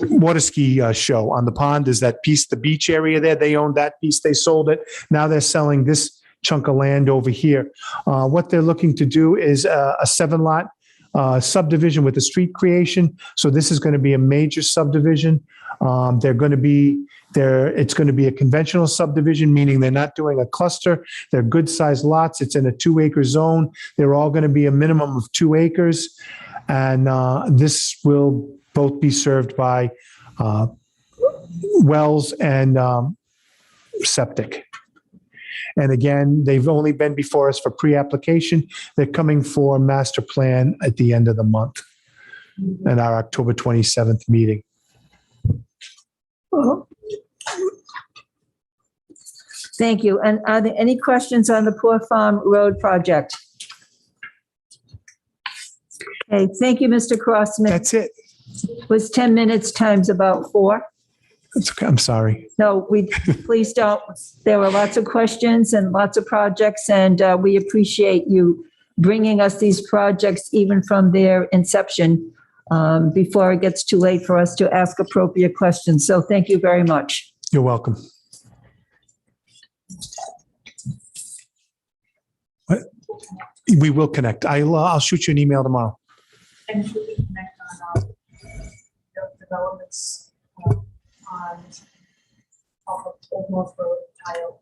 water ski show on the pond. Is that piece, the beach area there? They owned that piece. They sold it. Now they're selling this chunk of land over here. What they're looking to do is a 7-lot subdivision with a street creation. So this is going to be a major subdivision. It's going to be a conventional subdivision, meaning they're not doing a cluster. They're good sized lots. It's in a 2-acre zone. They're all going to be a minimum of 2 acres. And this will both be served by wells and septic. And again, they've only been before us for pre-application. They're coming for master plan at the end of the month at our October 27th meeting. Thank you. And are there any questions on the Poor Farm Road project? Okay, thank you, Mr. Crossman. That's it. Was 10 minutes times about 4? It's okay. I'm sorry. No, please don't. There were lots of questions and lots of projects, and we appreciate you bringing us these projects even from their inception before it gets too late for us to ask appropriate questions. So thank you very much. You're welcome. What? We will connect. I'll shoot you an email tomorrow. And should we connect on developments on off of Old North Road tile?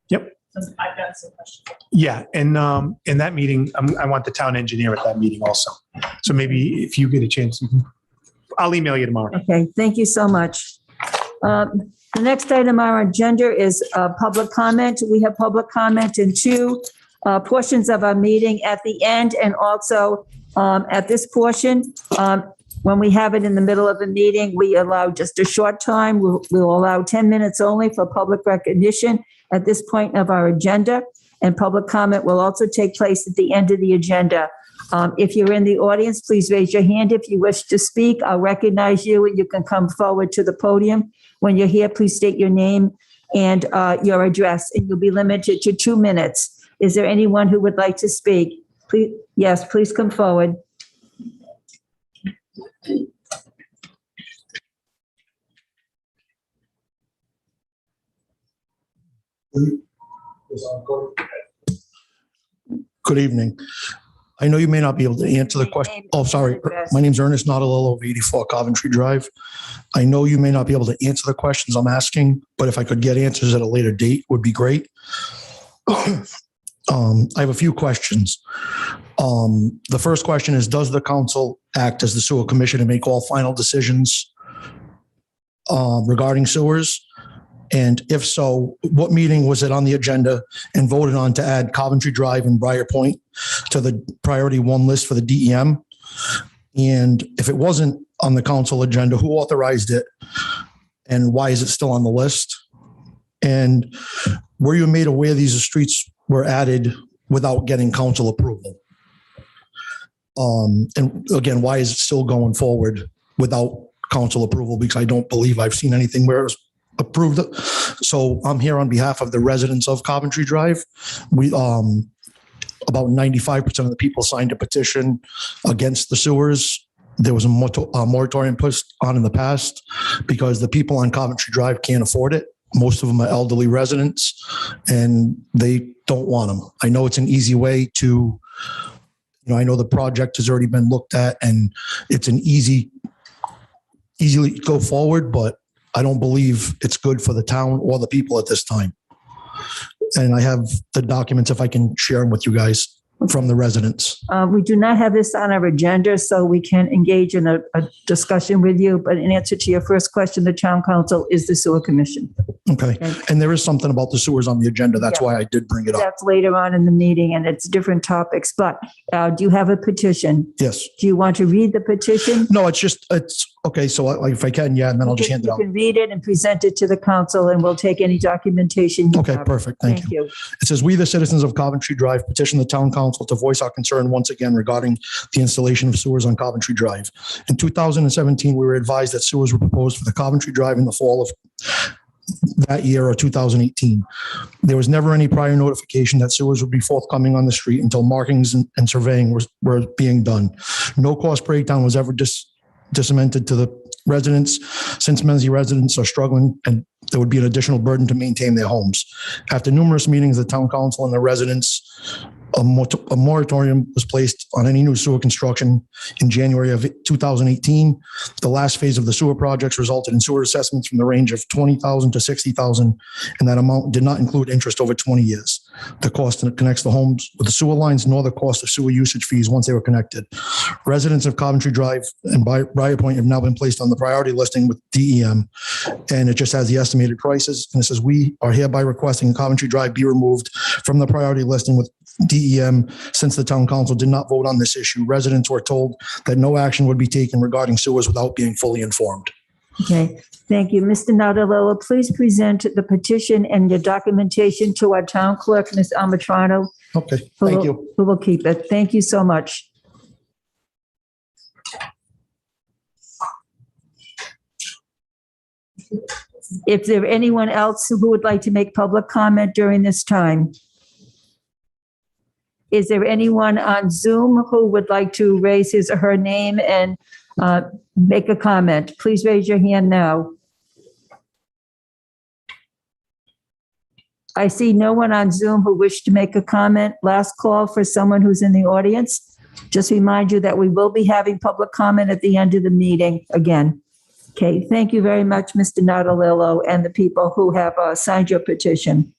Yep. I've got some questions. Yeah, and in that meeting, I want the town engineer at that meeting also. So maybe if you get a chance, I'll email you tomorrow. Okay, thank you so much. The next item on our agenda is public comment. We have public comment in two portions of our meeting, at the end and also at this portion. When we have it in the middle of a meeting, we allow just a short time. We'll allow 10 minutes only for public recognition at this point of our agenda. And public comment will also take place at the end of the agenda. If you're in the audience, please raise your hand if you wish to speak. I'll recognize you and you can come forward to the podium. When you're here, please state your name and your address, and you'll be limited to 2 minutes. Is there anyone who would like to speak? Please, yes, please come forward. Good evening. I know you may not be able to answer the question. Oh, sorry. My name's Ernest Nautilillo of 84 Coventry Drive. I know you may not be able to answer the questions I'm asking, but if I could get answers at a later date would be great. I have a few questions. The first question is, does the council act as the sewer commission and make all final decisions regarding sewers? And if so, what meeting was it on the agenda and voted on to add Coventry Drive and Briar Point to the priority 1 list for the DEM? And if it wasn't on the council agenda, who authorized it? And why is it still on the list? And were you made aware these streets were added without getting council approval? And again, why is it still going forward without council approval? Because I don't believe I've seen anything where it was approved. So I'm here on behalf of the residents of Coventry Drive. We, about 95% of the people signed a petition against the sewers. There was a moratorium put on in the past because the people on Coventry Drive can't afford it. Most of them are elderly residents and they don't want them. I know it's an easy way to, I know the project has already been looked at and it's an easily go forward, but I don't believe it's good for the town or the people at this time. And I have the documents, if I can share them with you guys, from the residents. We do not have this on our agenda, so we can engage in a discussion with you. But in answer to your first question, the town council is the sewer commission. Okay. And there is something about the sewers on the agenda. That's why I did bring it up. That's later on in the meeting and it's different topics. But do you have a petition? Yes. Do you want to read the petition? No, it's okay. So if I can, and then I'll just hand it out. You can read it and present it to the council and we'll take any documentation. Okay, perfect. Thank you. It says, we, the citizens of Coventry Drive, petition the town council to voice our concern once again regarding the installation of sewers on Coventry Drive. In 2017, we were advised that sewers were proposed for the Coventry Drive in the fall of that year or 2018. There was never any prior notification that sewers would be forthcoming on the street until markings and surveying were being done. No cost breakdown was ever disseminated to the residents, since many residents are struggling and there would be an additional burden to maintain their homes. After numerous meetings, the town council and the residents, a moratorium was placed on any new sewer construction in January of 2018. The last phase of the sewer projects resulted in sewer assessments from the range of $20,000 to $60,000, and that amount did not include interest over 20 years. The cost that connects the homes with the sewer lines, nor the cost of sewer usage fees once they were connected. Residents of Coventry Drive and Briar Point have now been placed on the priority listing with DEM, and it just has the estimated prices. And it says, we are hereby requesting Coventry Drive be removed from the priority listing with DEM since the town council did not vote on this issue. Residents were told that no action would be taken regarding sewers without being fully informed. Okay, thank you. Mr. Nautilillo, please present the petition and the documentation to our town clerk, Ms. Almatrano. Okay, thank you. Who will keep it. Thank you so much. If there anyone else who would like to make public comment during this time? Is there anyone on Zoom who would like to raise his or her name and make a comment? Please raise your hand now. I see no one on Zoom who wished to make a comment. Last call for someone who's in the audience. Just remind you that we will be having public comment at the end of the meeting again. Okay, thank you very much, Mr. Nautilillo, and the people who have signed your petition.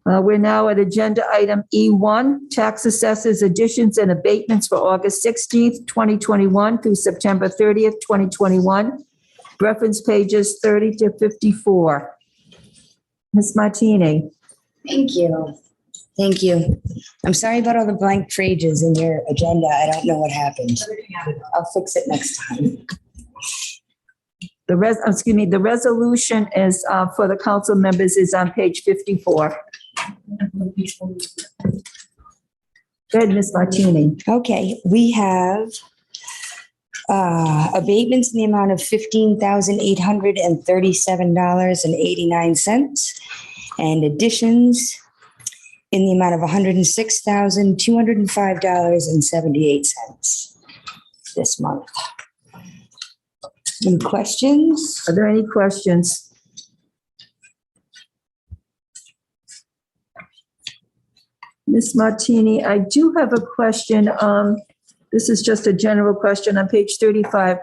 We're now at agenda item E1, tax assessors additions and abatements for August 16th, 2021 through September 30th, 2021. Reference pages 30 to 54. Ms. Martini. Thank you. Thank you. I'm sorry about all the blank pages in your agenda. I don't know what happened. I'll fix it next time. The resolution is for the council members is on page 54. Go ahead, Ms. Martini. Okay, we have abatements in the amount of $15,837.89 and additions in the amount of $106,205.78 this month. Any questions? Are there any questions? Ms. Martini, I do have a question. This is just a general question on page 35.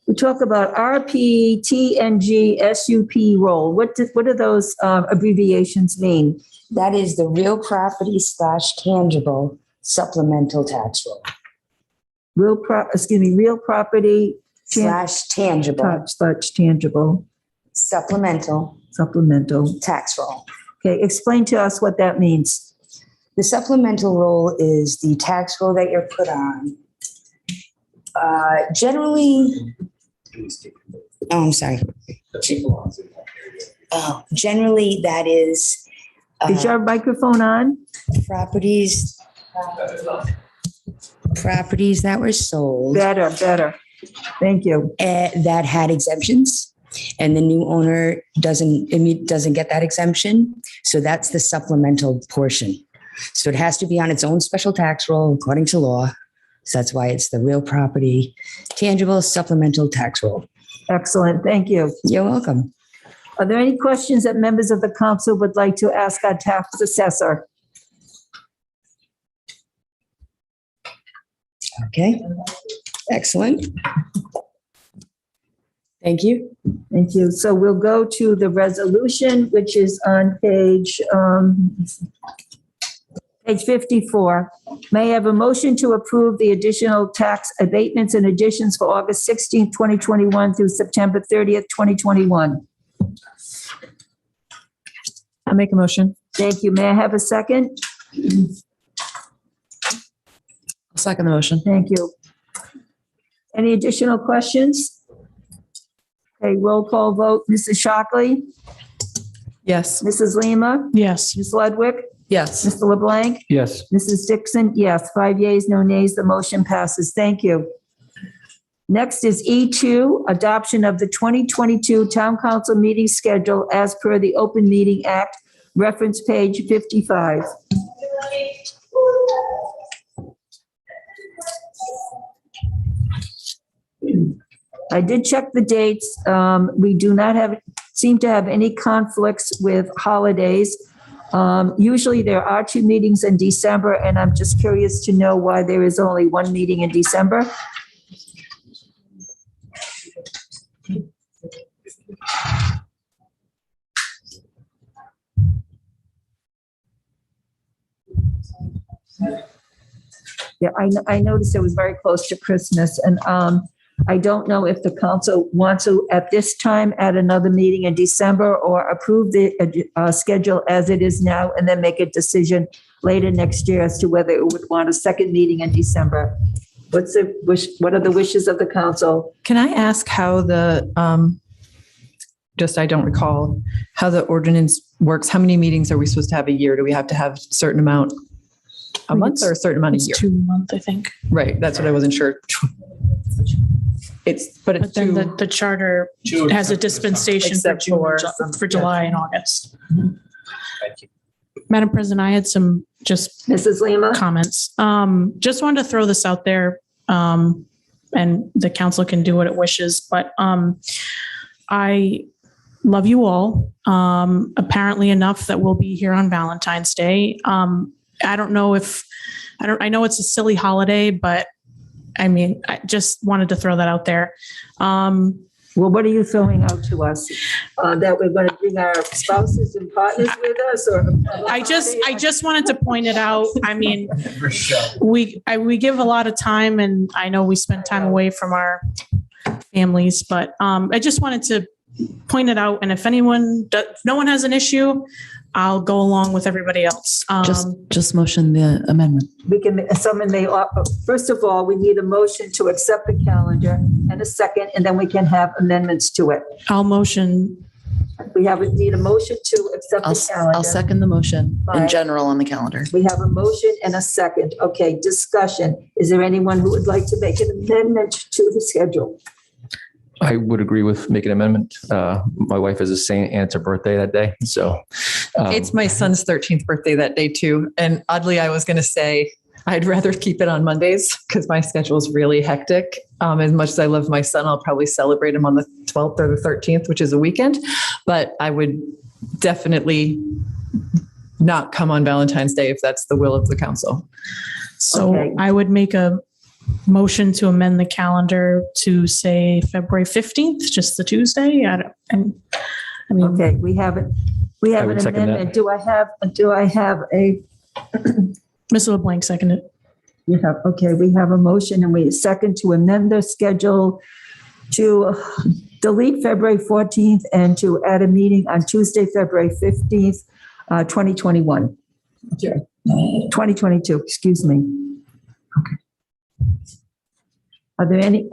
We talk about RP, TNG, SUP role. What do those abbreviations mean? That is the real property / tangible supplemental tax roll. Real property / tangible tangible supplemental tax roll. Okay, explain to us what that means. The supplemental roll is the tax roll that you're put on. Generally, I'm sorry. Generally, that is. Is your microphone on? Properties that were sold. Better. Thank you. That had exemptions, and the new owner doesn't get that exemption. So that's the supplemental portion. So it has to be on its own special tax roll according to law. So that's why it's the real property tangible supplemental tax roll. Excellent. Thank you. You're welcome. Are there any questions that members of the council would like to ask our tax assessor? Okay. Excellent. Thank you. Thank you. So we'll go to the resolution, which is on page 54. May I have a motion to approve the additional tax abatements and additions for August 16th, 2021 through September 30th, 2021? I'll make a motion. Thank you. May I have a second? I'll second the motion. Thank you. Any additional questions? Okay, roll call vote. Mrs. Shockley? Yes. Mrs. Lima? Yes. Ms. Ludwig? Yes. Mr. LeBlanc? Yes. Mrs. Dickson? Yes. 5 yeas, no nays. The motion passes. Thank you. Next is E2, adoption of the 2022 Town Council meeting schedule as per the Open Meeting Act, reference page 55. I did check the dates. We do not seem to have any conflicts with holidays. Usually there are 2 meetings in December, and I'm just curious to know why there is only 1 meeting in December. Yeah, I noticed it was very close to Christmas, and I don't know if the council wants to, at this time, add another meeting in December or approve the schedule as it is now and then make a decision later next year as to whether it would want a second meeting in December. What are the wishes of the council? Can I ask how the, I don't recall how the ordinance works? How many meetings are we supposed to have a year? Do we have to have a certain amount a month or a certain amount a year? 2 months, I think. Right. That's what I wasn't sure. But then the charter has a dispensation for Except June, for July and August. Madam President, I had some just Mrs. Lima? comments. Just wanted to throw this out there, and the council can do what it wishes, but I love you all, apparently enough that we'll be here on Valentine's Day. I don't know I know it's a silly holiday, but I mean, I just wanted to throw that out there. Well, what are you throwing out to us? That we're going to bring our spouses and partners with us, or? I just wanted to point it out. I mean, we give a lot of time, and I know we spend time away from our families, but I just wanted to point it out. And if no one has an issue, I'll go along with everybody else. Just motion the amendment. We can, someone may, first of all, we need a motion to accept the calendar and a second, and then we can have amendments to it. I'll motion. Need a motion to accept the calendar. I'll second the motion in Right. general on the calendar. We have a motion and a second. Okay, discussion. Is there anyone who would like to make an amendment to the schedule? I would agree with making an amendment. My wife is a saint and it's her birthday that day. So It's my son's 13th birthday that day too. And oddly, I was going to say, I'd rather keep it on Mondays because my schedule is really hectic. As much as I love my son, I'll probably celebrate him on the 12th or the 13th, which is a weekend. But I would definitely not come on Valentine's Day if that's the will of the council. So Okay. I would make a motion to amend the calendar to say February 15th, just the Tuesday. I mean, Okay, we have an would second that. amendment. Do I have a, Mr. LeBlanc seconded. okay, we have a motion and we second to amend the schedule to delete February 14th and to add a meeting on Tuesday, February 15th, 2021. 2022, excuse me. Okay. Are there any,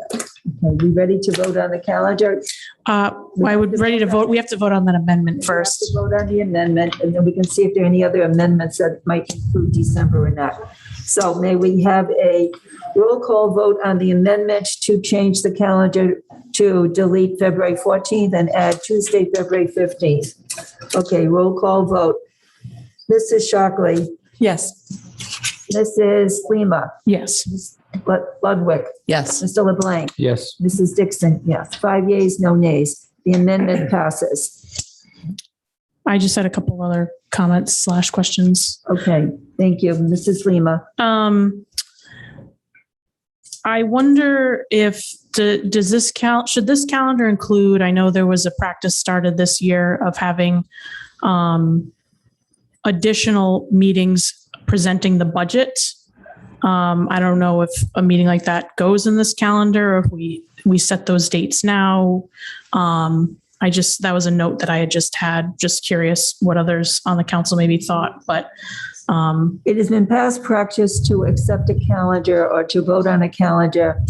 are we ready to vote on the calendar? I would ready to vote. We have to vote on that amendment We first. have to vote on the amendment, and then we can see if there are any other amendments that might include December or not. So may we have a roll call vote on the amendment to change the calendar to delete February 14th and add Tuesday, February 15th? Okay, roll call vote. Mrs. Shockley, Yes. Mrs. Lima, Yes. Ludwig, Yes. Mr. LeBlanc, yes. Mrs. Dickson, yes. 5 yeas, no nays. The amendment passes. I just had a couple other comments / questions. Okay, thank you. Mrs. Lima. I wonder if does this should this calendar include? I know there was a practice started this year of having additional meetings presenting the budget. I don't know if a meeting like that goes in this calendar or if we set those dates now. That was a note that I had just curious what others on the council maybe thought, but It has been past practice to accept a calendar or to vote on a calendar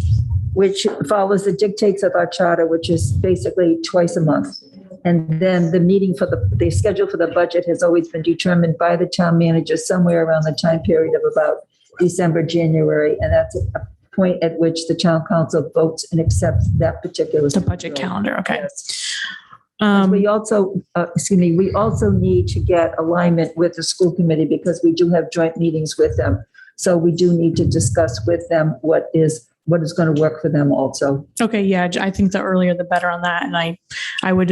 which follows the dictates of our charter, which is basically twice a month. And then the meeting for the schedule for the budget has always been determined by the town manager somewhere around the time period of about December, January. And that's a point at which the town council votes and accepts that particular. the budget calendar. Okay. Yes. We also, we also need to get alignment with the school committee because we do have joint meetings with them. So we do need to discuss with them what is going to work for them also. Okay. Yeah. I think the earlier the better on that. And I would,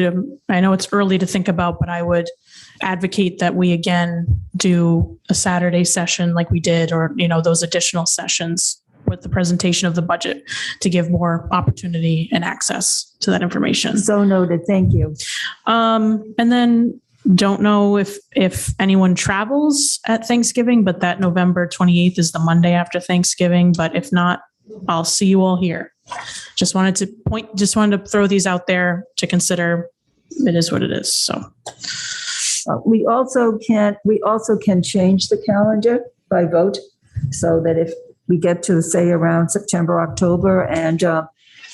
I know it's early to think about, but I would advocate that we again do a Saturday session like we did, or, those additional sessions with the presentation of the budget to give more opportunity and access to that information. So noted. Thank you. And then don't know if anyone travels at Thanksgiving, but that November 28th is the Monday after Thanksgiving. But if not, I'll see you all here. Just wanted to throw these out there to consider. It is what it is. So We also can change the calendar by vote so that if we get to say around September, October, and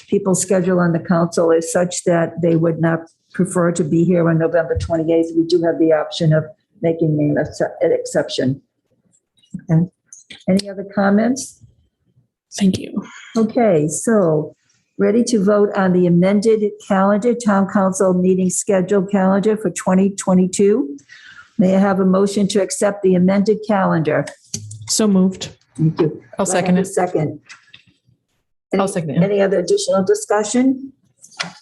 people's schedule on the council is such that they would not prefer to be here on November 28th, we do have the option of making an exception. Okay. Any other comments? thank you. Okay, so ready to vote on the amended calendar, town council meeting schedule calendar for 2022. May I have a motion to accept the amended calendar? So moved. Thank you. I'll Do I second have a it. Second. I'll second it. Any other additional discussion?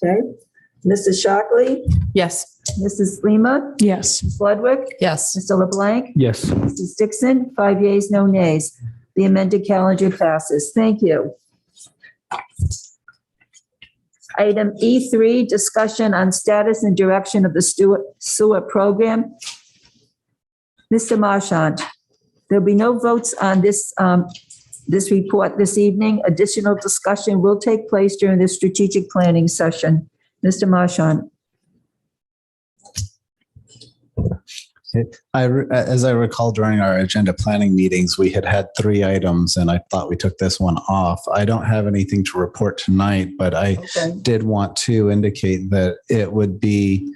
Okay. Mrs. Shockley, Yes. Mrs. Lima, Yes. Ms. Ludwig, Yes. Mr. LeBlanc, Yes. Mrs. Dickson, 5 yeas, no nays. The amended calendar passes. Thank you. Item E3, discussion on status and direction of the sewer program. Mr. Marchant, there'll be no votes on this report this evening. Additional discussion will take place during the strategic planning session. Mr. Marchant. As I recall, during our agenda planning meetings, we had 3 items, and I thought we took this one off. I don't have anything to report tonight, but I did want to indicate that it would be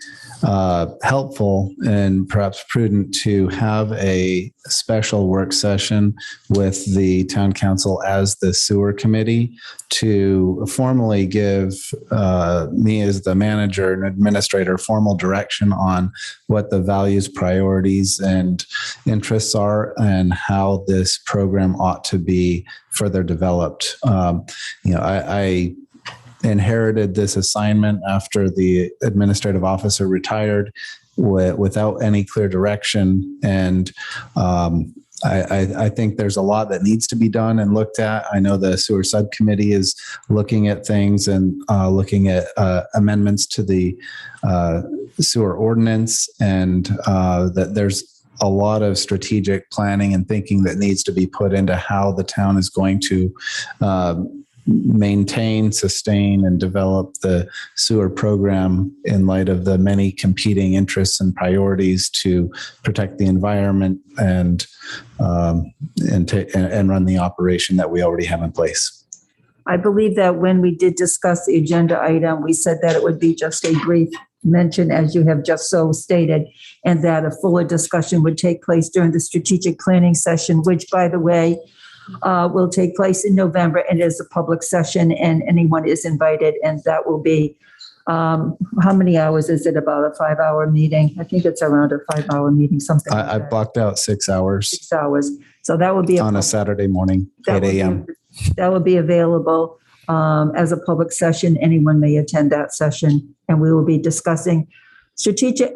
helpful and perhaps prudent to have a special work session with the town council as the sewer committee to formally give me as the manager and administrator formal direction on what the values, priorities, and interests are and how this program ought to be further developed. I inherited this assignment after the administrative officer retired without any clear direction. And I think there's a lot that needs to be done and looked at. I know the sewer subcommittee is looking at things and looking at amendments to the sewer ordinance, and that there's a lot of strategic planning and thinking that needs to be put into how the town is going to maintain, sustain, and develop the sewer program in light of the many competing interests and priorities to protect the environment and run the operation that we already have in place. I believe that when we did discuss the agenda item, we said that it would be just a brief mention, as you have just so stated, and that a fuller discussion would take place during the strategic planning session, which, by the way, will take place in November, and is a public session, and anyone is invited. And that will be, how many hours is it? About a 5-hour meeting? I think it's around a 5-hour meeting, something like I that. blocked out 6 hours 6 hours. So that would be on a Saturday morning, 8 a.m. That would be available as a public session. Anyone may attend that session, and we will be discussing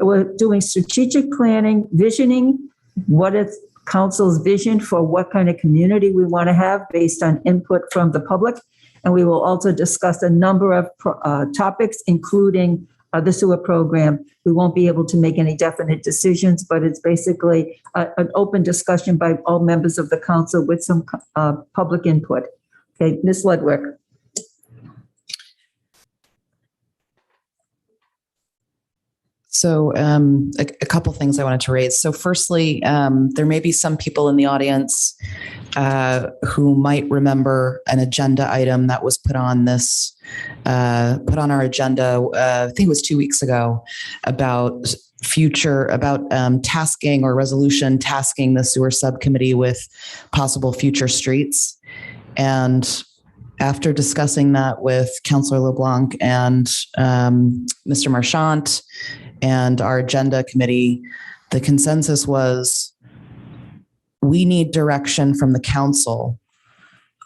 we're doing strategic planning, visioning, what is council's vision for what kind of community we want to have based on input from the public. And we will also discuss a number of topics, including the sewer program. We won't be able to make any definite decisions, but it's basically an open discussion by all members of the council with some public input. Okay, Ms. Ludwig. So a couple things I wanted to raise. So firstly, there may be some people in the audience who might remember an agenda item that was put on our agenda, I think it was 2 weeks ago, about tasking or resolution tasking the sewer subcommittee with possible future streets. And after discussing that with Councillor LeBlanc and Mr. Marchant and our agenda committee, the consensus was we need direction from the council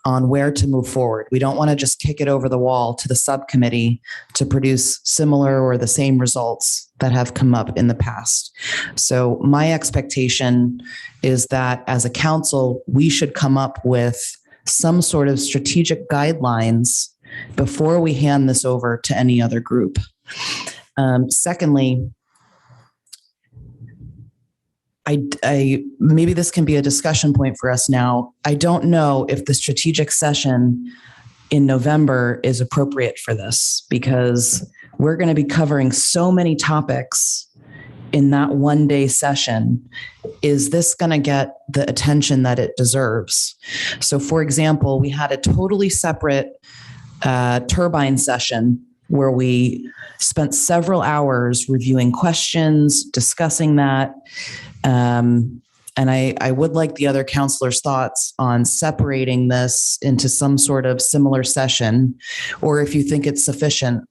on where to move forward. We don't want to just kick it over the wall to the subcommittee to produce similar or the same results that have come up in the past. So my expectation is that as a council, we should come up with some sort of strategic guidelines before we hand this over to any other group. Secondly, I maybe this can be a discussion point for us now. I don't know if the strategic session in November is appropriate for this, because we're going to be covering so many topics in that one-day session. Is this going to get the attention that it deserves? So, for example, we had a totally separate turbine session where we spent several hours reviewing questions, discussing that. And I would like the other counselors' thoughts on separating this into some sort of similar session, or if you think it's sufficient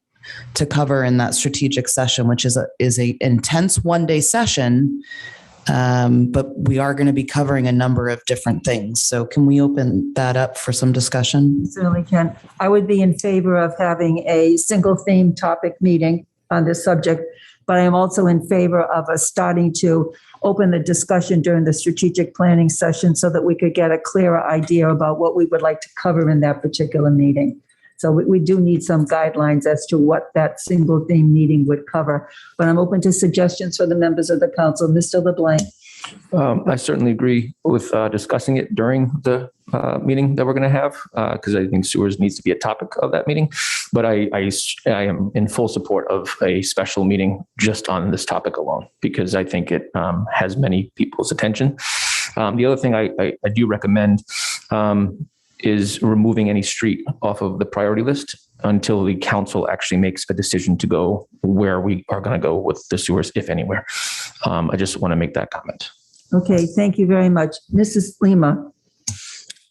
to cover in that strategic session, which is a intense one-day session, but we are going to be covering a number of different things. So can we open that up for some discussion? Certainly can. I would be in favor of having a single theme topic meeting on this subject, but I am also in favor of us starting to open the discussion during the strategic planning session so that we could get a clearer idea about what we would like to cover in that particular meeting. So we do need some guidelines as to what that single theme meeting would cover. But I'm open to suggestions for the members of the council. Mr. LeBlanc. I certainly agree with discussing it during the meeting that we're going to have, because I think sewers needs to be a topic of that meeting. But I am in full support of a special meeting just on this topic alone, because I think it has many people's attention. The other thing I do recommend is removing any street off of the priority list until the council actually makes a decision to go where we are going to go with the sewers, if anywhere. I just want to make that comment. Okay, thank you very much. Mrs. Lima.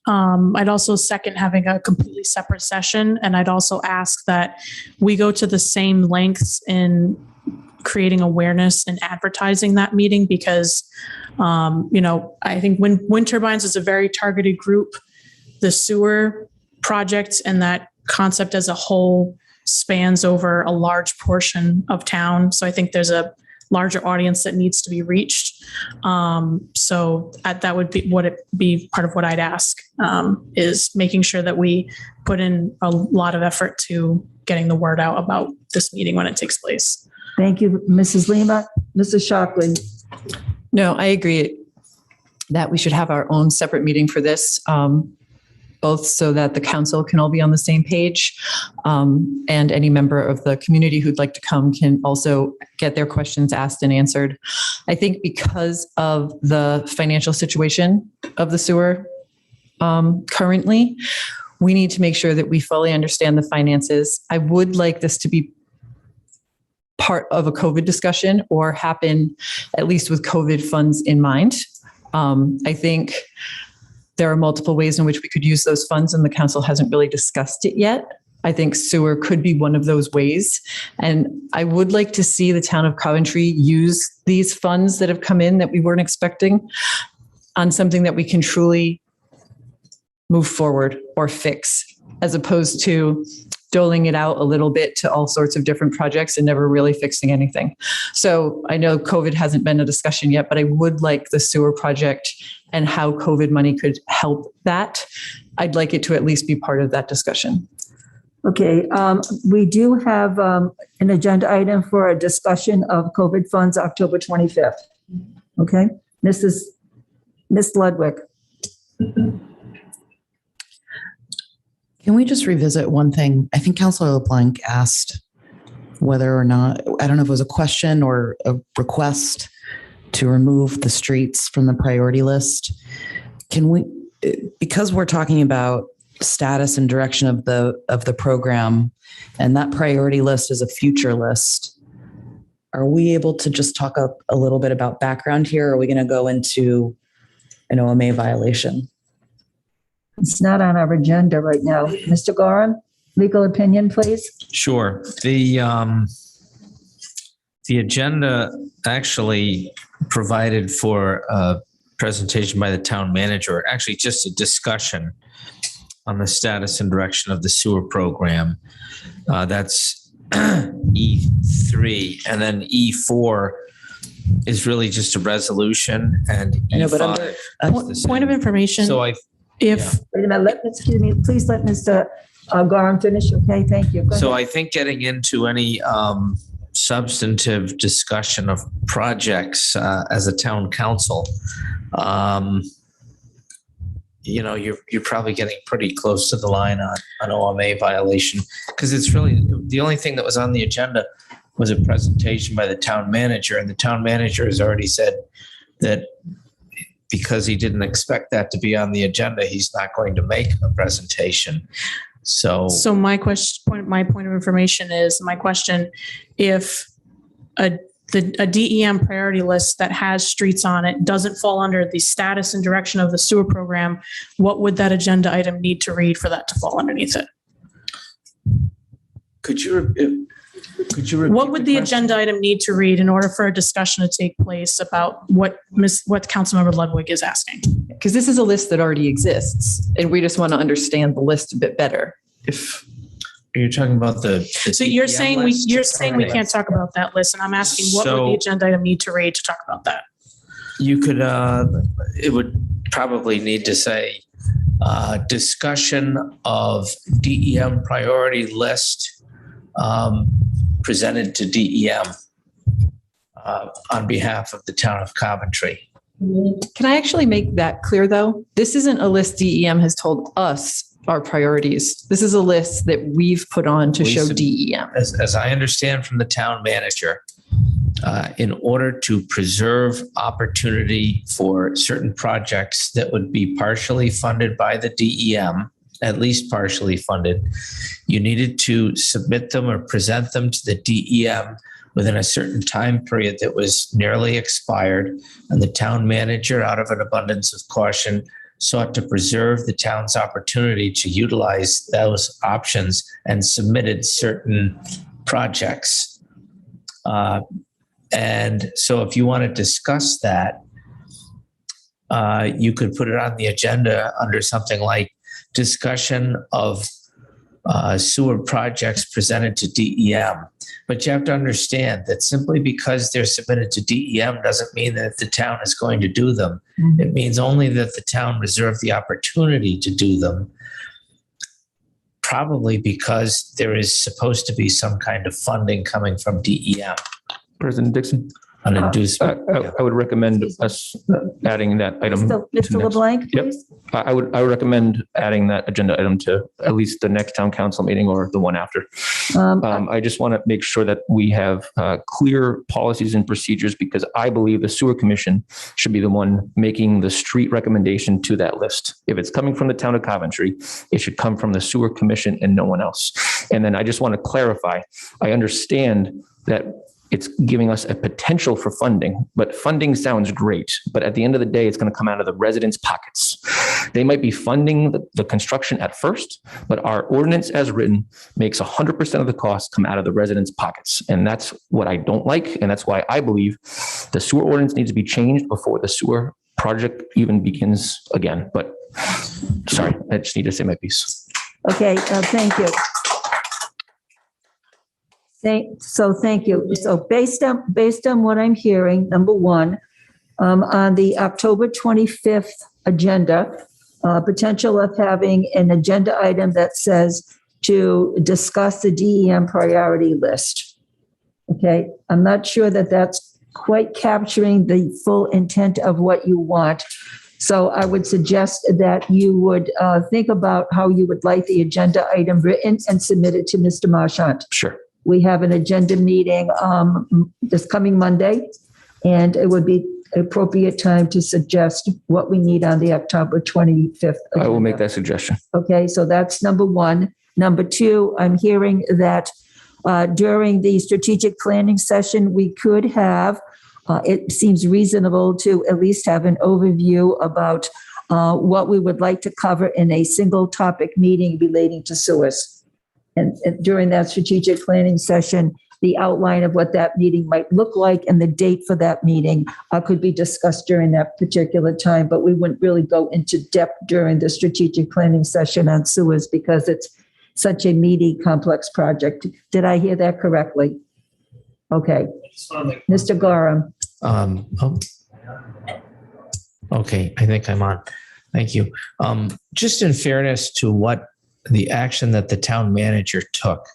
I'd also second having a completely separate session. And I'd also ask that we go to the same lengths in creating awareness and advertising that meeting, because, I think when wind turbines is a very targeted group, the sewer project and that concept as a whole spans over a large portion of town. So I think there's a larger audience that needs to be reached. So that would be part of what I'd ask, is making sure that we put in a lot of effort to getting the word out about this meeting when it takes place. Thank you, Mrs. Lima. Mrs. Shockley. No, I agree that we should have our own separate meeting for this, both so that the council can all be on the same page, and any member of the community who'd like to come can also get their questions asked and answered. I think because of the financial situation of the sewer currently, we need to make sure that we fully understand the finances. I would like this to be part of a COVID discussion, or happen at least with COVID funds in mind. I think there are multiple ways in which we could use those funds, and the council hasn't really discussed it yet. I think sewer could be one of those ways. And I would like to see the town of Coventry use these funds that have come in that we weren't expecting on something that we can truly move forward or fix, as opposed to doling it out a little bit to all sorts of different projects and never really fixing anything. So I know COVID hasn't been a discussion yet, but I would like the sewer project and how COVID money could help that. I'd like it to at least be part of that discussion. Okay, we do have an agenda item for a discussion of COVID funds, October 25th. Okay, Miss Ludwig. Can we just revisit one thing? I think Councilor LeBlanc asked whether or not, I don't know if it was a question or a request to remove the streets from the priority list. Can we, because we're talking about status and direction of the program, and that priority list is a future list, are we able to just talk a little bit about background here? Or are we going to go into an OMA violation? It's not on our agenda right now. Mr. Gorham, legal opinion, please. Sure. The agenda actually provided for a presentation by the town manager, actually just a discussion on the status and direction of the sewer program. That's E3. And then E4 is really just a resolution, and E5 is the Point of same. information. So Wait a minute, excuse me, please let Mr. Gorham finish. Okay, thank you. Go So ahead. I think getting into any substantive discussion of projects as a town council, you're probably getting pretty close to the line on OMA violation, because it's really the only thing that was on the agenda was a presentation by the town manager, and the town manager has already said that because he didn't expect that to be on the agenda, he's not going to make a presentation. So my point of information is, my question, if a DEM priority list that has streets on it doesn't fall under the status and direction of the sewer program, what would that agenda item need to read for that to fall underneath it? Could you repeat What would the agenda item need to read in order for a discussion to take place about what Councilmember Ludwig is asking? Because this is a list that already exists, and we just want to understand the list a bit better. Are you talking about the So you're DEM saying list? we can't talk about that list, and I'm asking what would So- the agenda item need to read to talk about that? You could, it would probably need to say discussion of DEM priority list presented to DEM on behalf of the town of Coventry. Can I actually make that clear, though? This isn't a list DEM has told us our priorities. This is a list that we've put on to show DEM. As I understand from the town manager, in order to preserve opportunity for certain projects that would be partially funded by the DEM, at least partially funded, you needed to submit them or present them to the DEM within a certain time period that was nearly expired. And the town manager, out of an abundance of caution, sought to preserve the town's opportunity to utilize those options and submitted certain projects. And so if you want to discuss that, you could put it on the agenda under something like discussion of sewer projects presented to DEM. But you have to understand that simply because they're submitted to DEM doesn't mean that the town is going to do them. Mm-hmm. It means only that the town reserved the opportunity to do them, probably because there is supposed to be some kind of funding coming from DEM. President Dickson? An inducement. I would recommend us adding that item. Mr. LeBlanc, Yep. please. I would recommend adding that agenda item to at least the next town council meeting or the one after. I just want to make sure that we have clear policies and procedures, because I believe the sewer commission should be the one making the street recommendation to that list. If it's coming from the town of Coventry, it should come from the sewer commission and no one else. And then I just want to clarify, I understand that it's giving us a potential for funding, but funding sounds great. But at the end of the day, it's going to come out of the residents' pockets. They might be funding the construction at first, but our ordinance as written makes 100% of the costs come out of the residents' pockets. And that's what I don't like. And that's why I believe the sewer ordinance needs to be changed before the sewer project even begins again. But sorry, I just need to say my piece. Okay, thank you. Thank you. So based on what I'm hearing, number one, on the October 25th agenda, potential of having an agenda item that says to discuss the DEM priority list. Okay, I'm not sure that that's quite capturing the full intent of what you want. So I would suggest that you would think about how you would like the agenda item written and submit it to Mr. Marchant. Sure. We have an agenda meeting this coming Monday, and it would be appropriate time to suggest what we need on the October 25th agenda. I will make that suggestion. Okay, so that's number one. Number two, I'm hearing that during the strategic planning session, we could have, it seems reasonable to at least have an overview about what we would like to cover in a single topic meeting relating to sewers. And during that strategic planning session, the outline of what that meeting might look like and the date for that meeting could be discussed during that particular time, but we wouldn't really go into depth during the strategic planning session on sewers because it's such a meaty, complex project. Did I hear that correctly? Okay. Mr. Gorham. Okay, I think I'm on. Thank you. Just in fairness to what the action that the town manager took,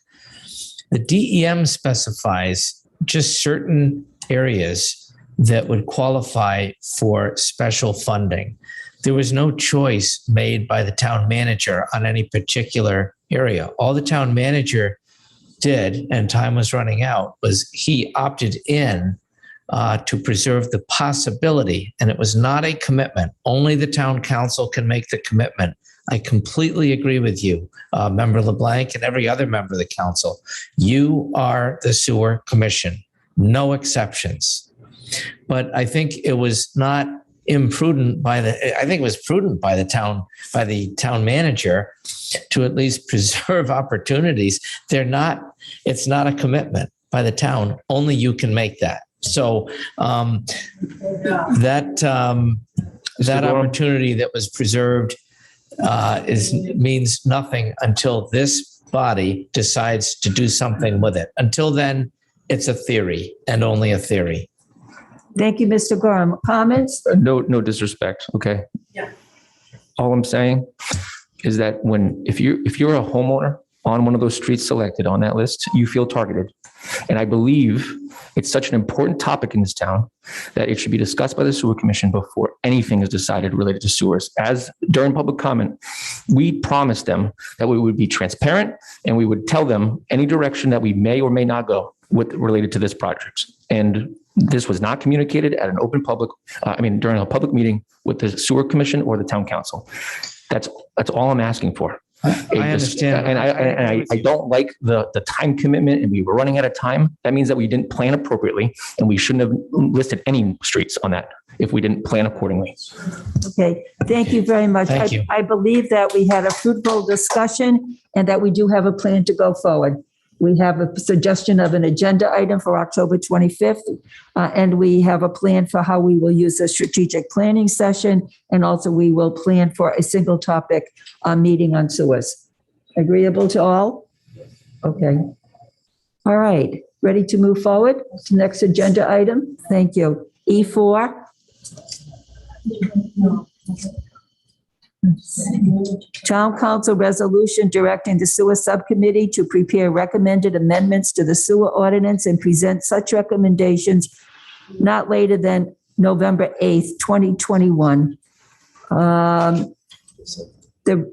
the DEM specifies just certain areas that would qualify for special funding. There was no choice made by the town manager on any particular area. All the town manager did, and time was running out, was he opted in to preserve the possibility, and it was not a commitment. Only the town council can make the commitment. I completely agree with you, Member LeBlanc, and every other member of the council. You are the sewer commission, no exceptions. But I think it was not imprudent I think it was prudent by the town manager to at least preserve opportunities. It's not a commitment by the town. Only you can make that. So that opportunity that was preserved means nothing until this body decides to do something with it. Until then, it's a theory and only a theory. Thank you, Mr. Gorham. Comments? No disrespect. Okay. Yeah. All I'm saying is that if you're a homeowner on one of those streets selected on that list, you feel targeted. And I believe it's such an important topic in this town that it should be discussed by the sewer commission before anything is decided related to sewers. As during public comment, we promised them that we would be transparent and we would tell them any direction that we may or may not go with related to this project. And this was not communicated at an open public, during a public meeting with the sewer commission or the town council. That's all I'm asking for. I understand. And I don't like the time commitment, and we were running out of time. That means that we didn't plan appropriately, and we shouldn't have listed any streets on that if we didn't plan accordingly. Okay, thank you very much. Thank you. I believe that we had a fruitful discussion and that we do have a plan to go forward. We have a suggestion of an agenda item for October 25th, and we have a plan for how we will use a strategic planning session, and also we will plan for a single topic meeting on sewers. Agreeable to all? Okay. All right, ready to move forward to next agenda item? Thank you. E4. Town Council resolution directing the sewer subcommittee to prepare recommended amendments to the sewer ordinance and present such recommendations not later than November 8th, 2021. The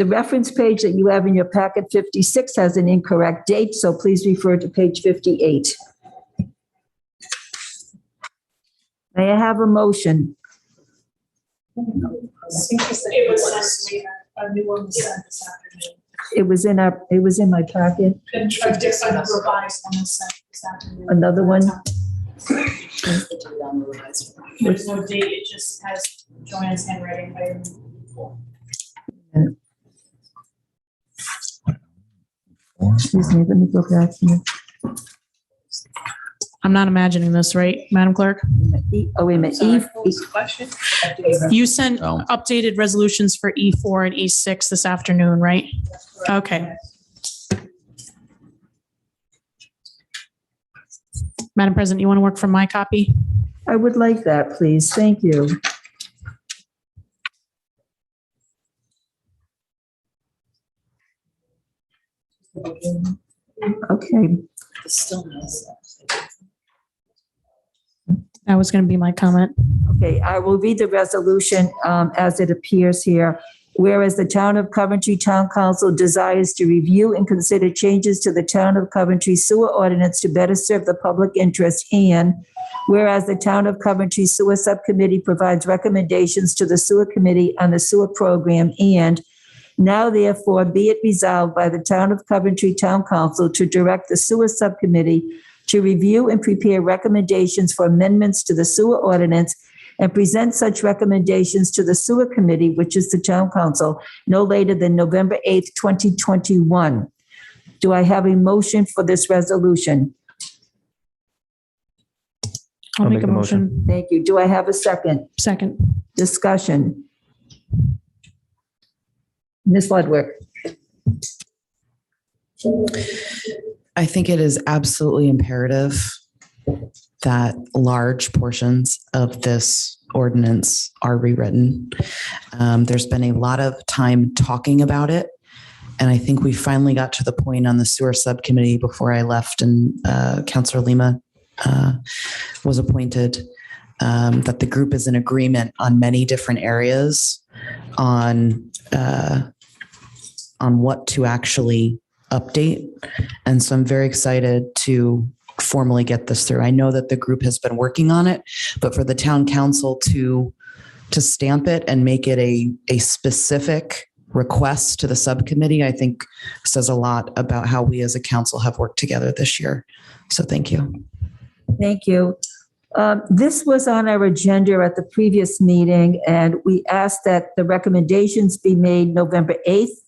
reference page that you have in your packet 56 has an incorrect date, so please refer to page 58. May I have a motion? It was sent, a new one was sent this afternoon. It was in my packet. And Dickson, the revised one was sent this afternoon. Another one? There's no date, it just has Joanne's handwriting. Item 4. Excuse me, let me go back here. I'm not imagining this, right, Madam Clerk? Oh, wait a minute. You sent No. updated resolutions for E4 and E6 this afternoon, right? Okay. Madam President, you want to work from my copy? I would like that, please. Thank you. Okay. That was going to be my comment. Okay, I will read the resolution as it appears here. Whereas the Town of Coventry Town Council desires to review and consider changes to the Town of Coventry sewer ordinance to better serve the public interest, and whereas the Town of Coventry Sewer Subcommittee provides recommendations to the Sewer Committee on the sewer program, and now therefore be it resolved by the Town of Coventry Town Council to direct the Sewer Subcommittee to review and prepare recommendations for amendments to the sewer ordinance and present such recommendations to the sewer committee, which is the town council, no later than November 8th, 2021. Do I have a motion for this resolution? I'll make a motion. Thank you. Do I have a second? Second. Discussion. Ms. Ludwig. I think it is absolutely imperative that large portions of this ordinance are rewritten. There's been a lot of time talking about it. And I think we finally got to the point on the sewer subcommittee before I left and Councilor Lima was appointed, that the group is in agreement on many different areas on what to actually update. And so I'm very excited to formally get this through. I know that the group has been working on it, but for the town council to stamp it and make it a specific request to the subcommittee, I think says a lot about how we as a council have worked together this year. So thank you. Thank you. This was on our agenda at the previous meeting, and we asked that the recommendations be made November 8th.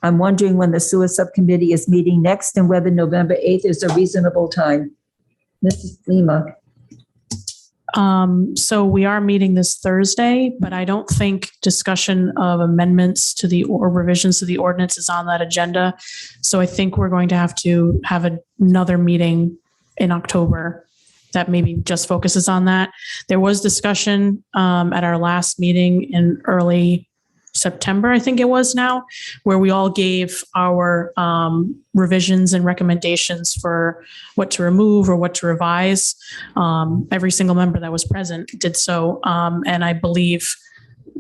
I'm wondering when the sewer subcommittee is meeting next and whether November 8th is a reasonable time. Mrs. Lima. So we are meeting this Thursday, but I don't think discussion of amendments to or revisions to the ordinance is on that agenda. So I think we're going to have another meeting in October that maybe just focuses on that. There was discussion at our last meeting in early September, I think it was now, where we all gave our revisions and recommendations for what to remove or what to revise. Every single member that was present did so. And I believe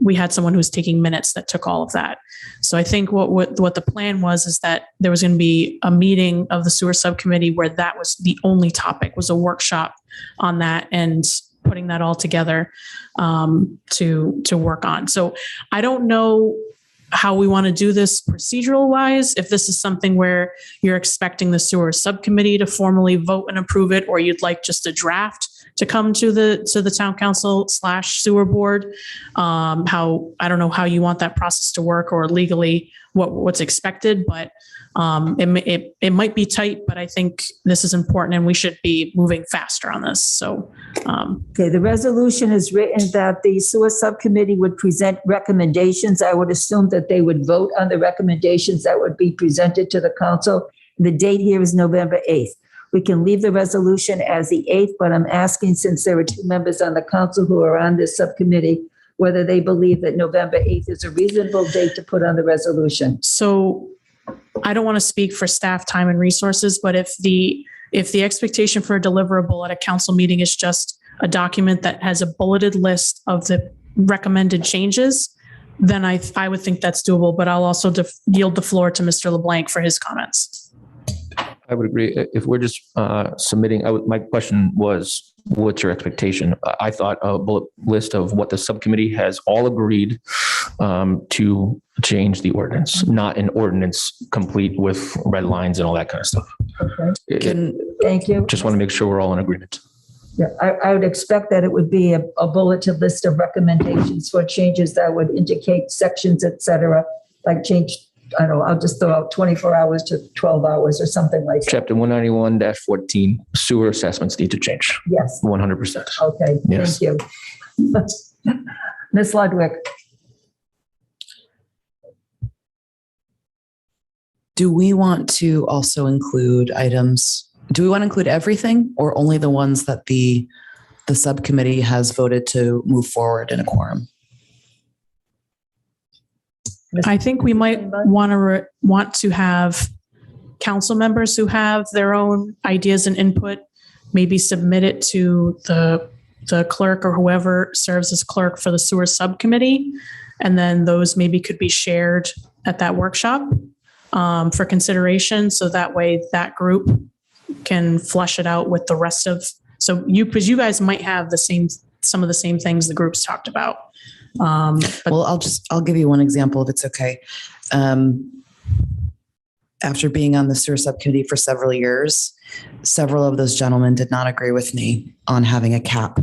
we had someone who was taking minutes that took all of that. So I think what the plan was is that there was going to be a meeting of the sewer subcommittee where that was the only topic, was a workshop on that and putting that all together to work on. So I don't know how we want to do this procedural wise, if this is something where you're expecting the sewer subcommittee to formally vote and approve it, or you'd like just a draft to come to the town council / sewer board. I don't know how you want that process to work, or legally what's expected, but it might be tight, but I think this is important and we should be moving faster on this. So, Okay, the resolution is written that the sewer subcommittee would present recommendations. I would assume that they would vote on the recommendations that would be presented to the council. The date here is November 8th. We can leave the resolution as the 8th, but I'm asking, since there are 2 members on the council who are on this subcommittee, whether they believe that November 8th is a reasonable date to put on the resolution. so I don't want to speak for staff time and resources, but if the expectation for a deliverable at a council meeting is just a document that has a bulleted list of the recommended changes, then I would think that's doable, but I'll also yield the floor to Mr. LeBlanc for his comments. I would agree. If we're just submitting, my question was, what's your expectation? I thought a bullet list of what the subcommittee has all agreed to change the ordinance, not an ordinance complete with red lines and all that kind of stuff. Okay. Thank you. Just want to make sure we're all in agreement. Yeah, I would expect that it would be a bulleted list of recommendations for changes that would indicate sections, et cetera, like change, I don't know, I'll just throw out 24 hours to 12 hours or something like that. Chapter 191-14, sewer assessments need to change. Yes. 100%. Okay, Yes. thank you. Ms. Ludwig. Do we want to also include items? Do we want to include everything, or only the ones that the subcommittee has voted to move forward in a quorum? I think we might want to have council members who have their own ideas and input, maybe submit it to the clerk or whoever serves as clerk for the sewer subcommittee. And then those maybe could be shared at that workshop for consideration. So that way that group can flesh it out with the rest of, because you guys might have some of the same things the groups talked about. Well, I'll give you one example if it's okay. After being on the sewer subcommittee for several years, several of those gentlemen did not agree with me on having a cap.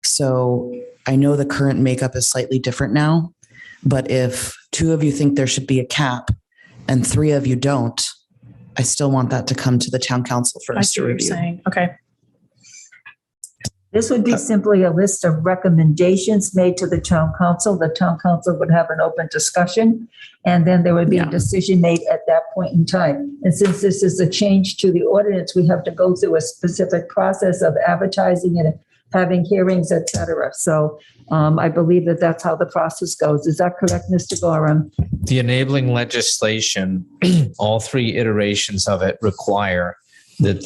So I know the current makeup is slightly different now, but if 2 of you think there should be a cap and 3 of you don't, I still want that to come to the town council for I us see to what you're review. saying. Okay. This would be simply a list of recommendations made to the town council. The town council would have an open discussion, and then there would be a decision made at that point in time. And since this is a change to the ordinance, we have to go through a specific process of advertising and having hearings, et cetera. So I believe that that's how the process goes. Is that correct, Mr. Gorham? The enabling legislation, all 3 iterations of it require that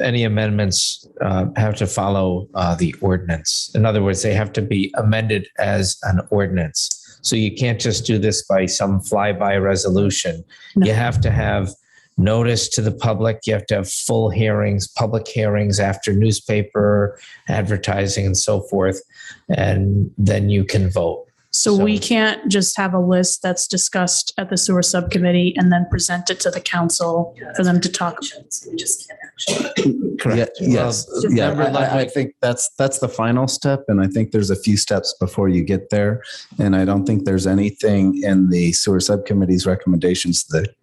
any amendments have to follow the ordinance. In other words, they have to be amended as an ordinance. So you can't just do this by some flyby resolution. No. You have to have notice to the public. You have to have full hearings, public hearings after newspaper advertising and so forth. And then you can vote. So we can't just have a list that's discussed at the sewer subcommittee and then present it to the council for them to talk. We just can't actually. Correct. Yes. I think that's the final step. And I think there's a few steps before you get there. And I don't think there's anything in the sewer subcommittee's recommendations to the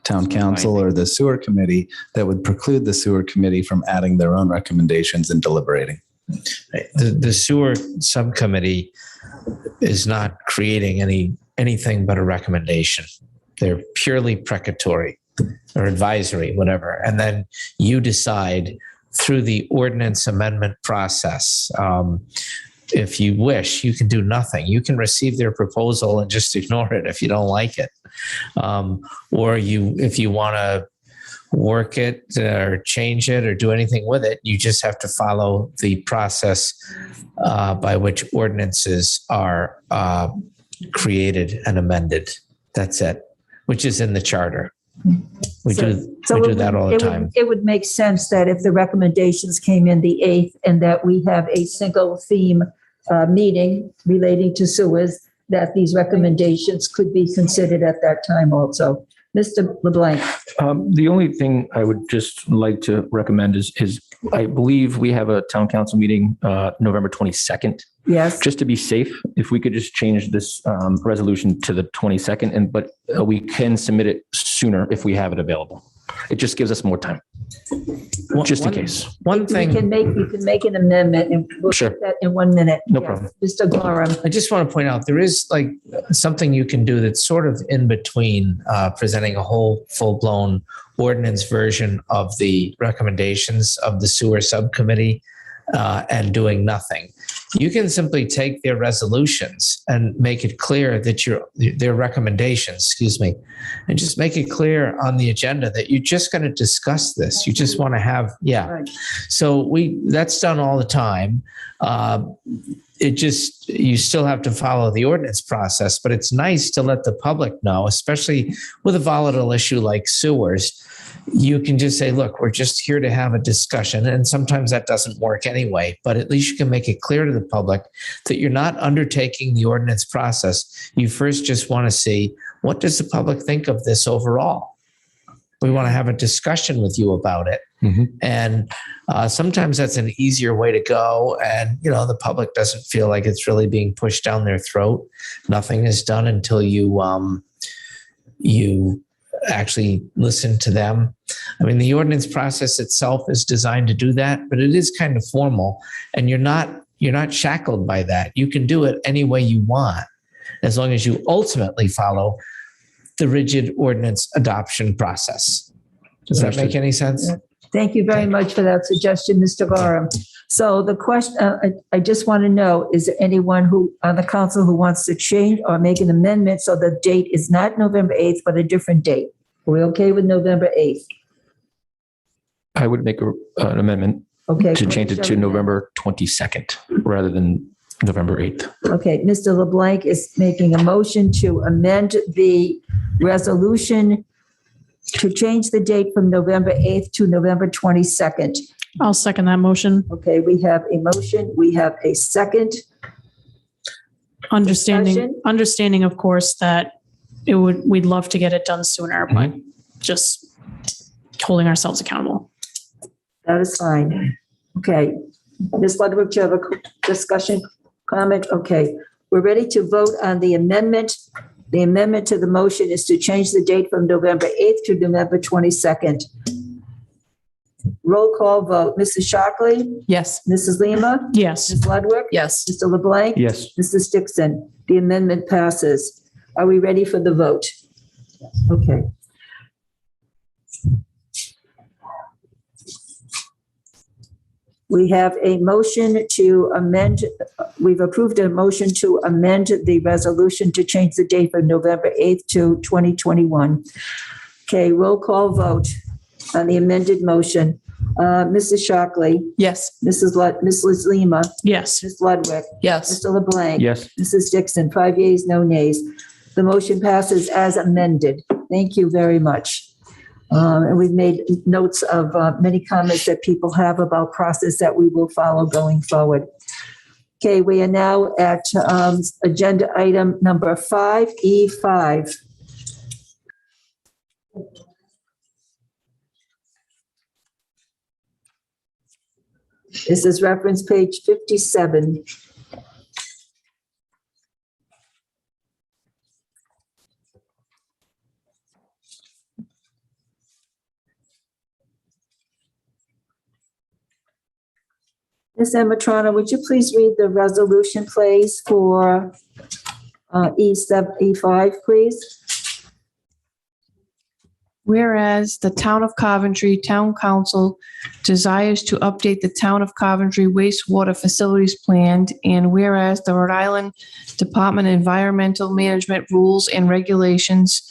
town council or the sewer committee that would preclude the sewer committee from adding their own recommendations and deliberating. The sewer subcommittee is not creating anything but a recommendation. They're purely precatory or advisory, whatever. And then you decide through the ordinance amendment process if you wish, you can do nothing. You can receive their proposal and just ignore it if you don't like it. Or if you want to work it or change it or do anything with it, you just have to follow the process by which ordinances are created and amended. That's it, which is in the charter. We do that all the time. It would make sense that if the recommendations came in the 8th and that we have a single theme meeting relating to sewers, that these recommendations could be considered at that time also. Mr. LeBlanc. The only thing I would just like to recommend is I believe we have a town council meeting November 22nd. Yes. Just to be safe, if we could just change this resolution to the 22nd, but we can submit it sooner if we have it available. It just gives us more time, just in case. One thing. You can make an amendment and we'll Sure. get that in 1 minute. No Yes. problem. Mr. Gorham. I just want to point out, there is like something you can do that's sort of in between presenting a whole full-blown ordinance version of the recommendations of the sewer subcommittee and doing nothing. You can simply take their resolutions and make it clear that their recommendations, and just make it clear on the agenda that you're just going to discuss this. You just want to have, Right. So that's done all the time. You still have to follow the ordinance process, but it's nice to let the public know, especially with a volatile issue like sewers. You can just say, look, we're just here to have a discussion. And sometimes that doesn't work anyway, but at least you can make it clear to the public that you're not undertaking the ordinance process. You first just want to see, what does the public think of this overall? We want to have a discussion with you about it. Mm-hmm. And sometimes that's an easier way to go. And, the public doesn't feel like it's really being pushed down their throat. Nothing is done until you actually listen to them. I mean, the ordinance process itself is designed to do that, but it is kind of formal, and you're not shackled by that. You can do it any way you want, as long as you ultimately follow the rigid ordinance adoption process. Does that make any sense? Thank you very much for that suggestion, Mr. Gorham. So the question, I just want to know, is there anyone on the council who wants to change or make an amendment so the date is not November 8th, but a different date? Are we okay with November 8th? I would make an amendment Okay. to change it to November 22nd rather than November 8th. Okay, Mr. LeBlanc is making a motion to amend the resolution to change the date from November 8th to November 22nd. I'll second that motion. Okay, we have a motion, we have a second. Understanding, of course, that we'd love to get it done sooner, but just holding ourselves accountable. That is fine. Okay, Ms. Ludwig, do you have a discussion, comment? Okay, we're ready to vote on the amendment. The amendment to the motion is to change the date from November 8th to November 22nd. Roll call vote. Mrs. Shockley? Yes. Mrs. Lima? Yes. Ms. Ludwig? Yes. Mr. LeBlanc? Yes. Mrs. Dickson? The amendment passes. Are we ready for the vote? Okay. We have a motion to amend, we've approved a motion to amend the resolution to change the date from November 8th to 2021. Okay, roll call vote on the amended motion. Mrs. Shockley? Yes. Mrs. Lima? Yes. Ms. Ludwig? Yes. Mr. LeBlanc? Yes. Mrs. Dickson, 5 yeas, no nays. The motion passes as amended. Thank you very much. And we've made notes of many comments that people have about process that we will follow going forward. Okay, we are now at agenda item number 5E5. This is reference page 57. Ms. Amatrona, would you please read the resolution, please, for E5, please? Whereas the Town of Coventry Town Council desires to update the Town of Coventry wastewater facilities plan, and whereas the Rhode Island Department of Environmental Management Rules and Regulations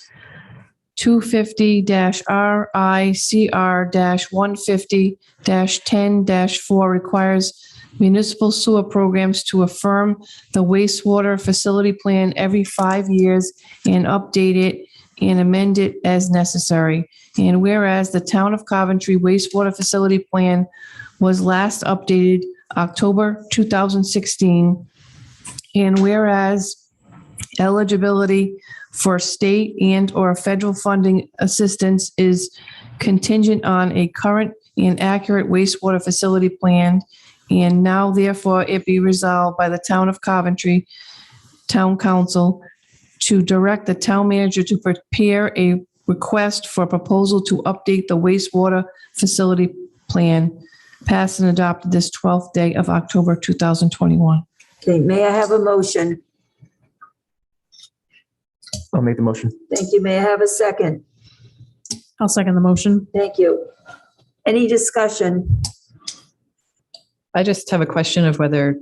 250-RICR-150-10-4 requires municipal sewer programs to affirm the wastewater facility plan every 5 years and update it and amend it as necessary. And whereas the Town of Coventry wastewater facility plan was last updated October 2016, and whereas eligibility for state and/or federal funding assistance is contingent on a current and accurate wastewater facility plan, and now therefore it be resolved by the Town of Coventry Town Council to direct the town manager to prepare a request for proposal to update the wastewater facility plan, passed and adopted this 12th day of October 2021. Okay, may I have a motion? I'll make the motion. Thank you. May I have a second? I'll second the motion. Thank you. Any discussion? I just have a question of whether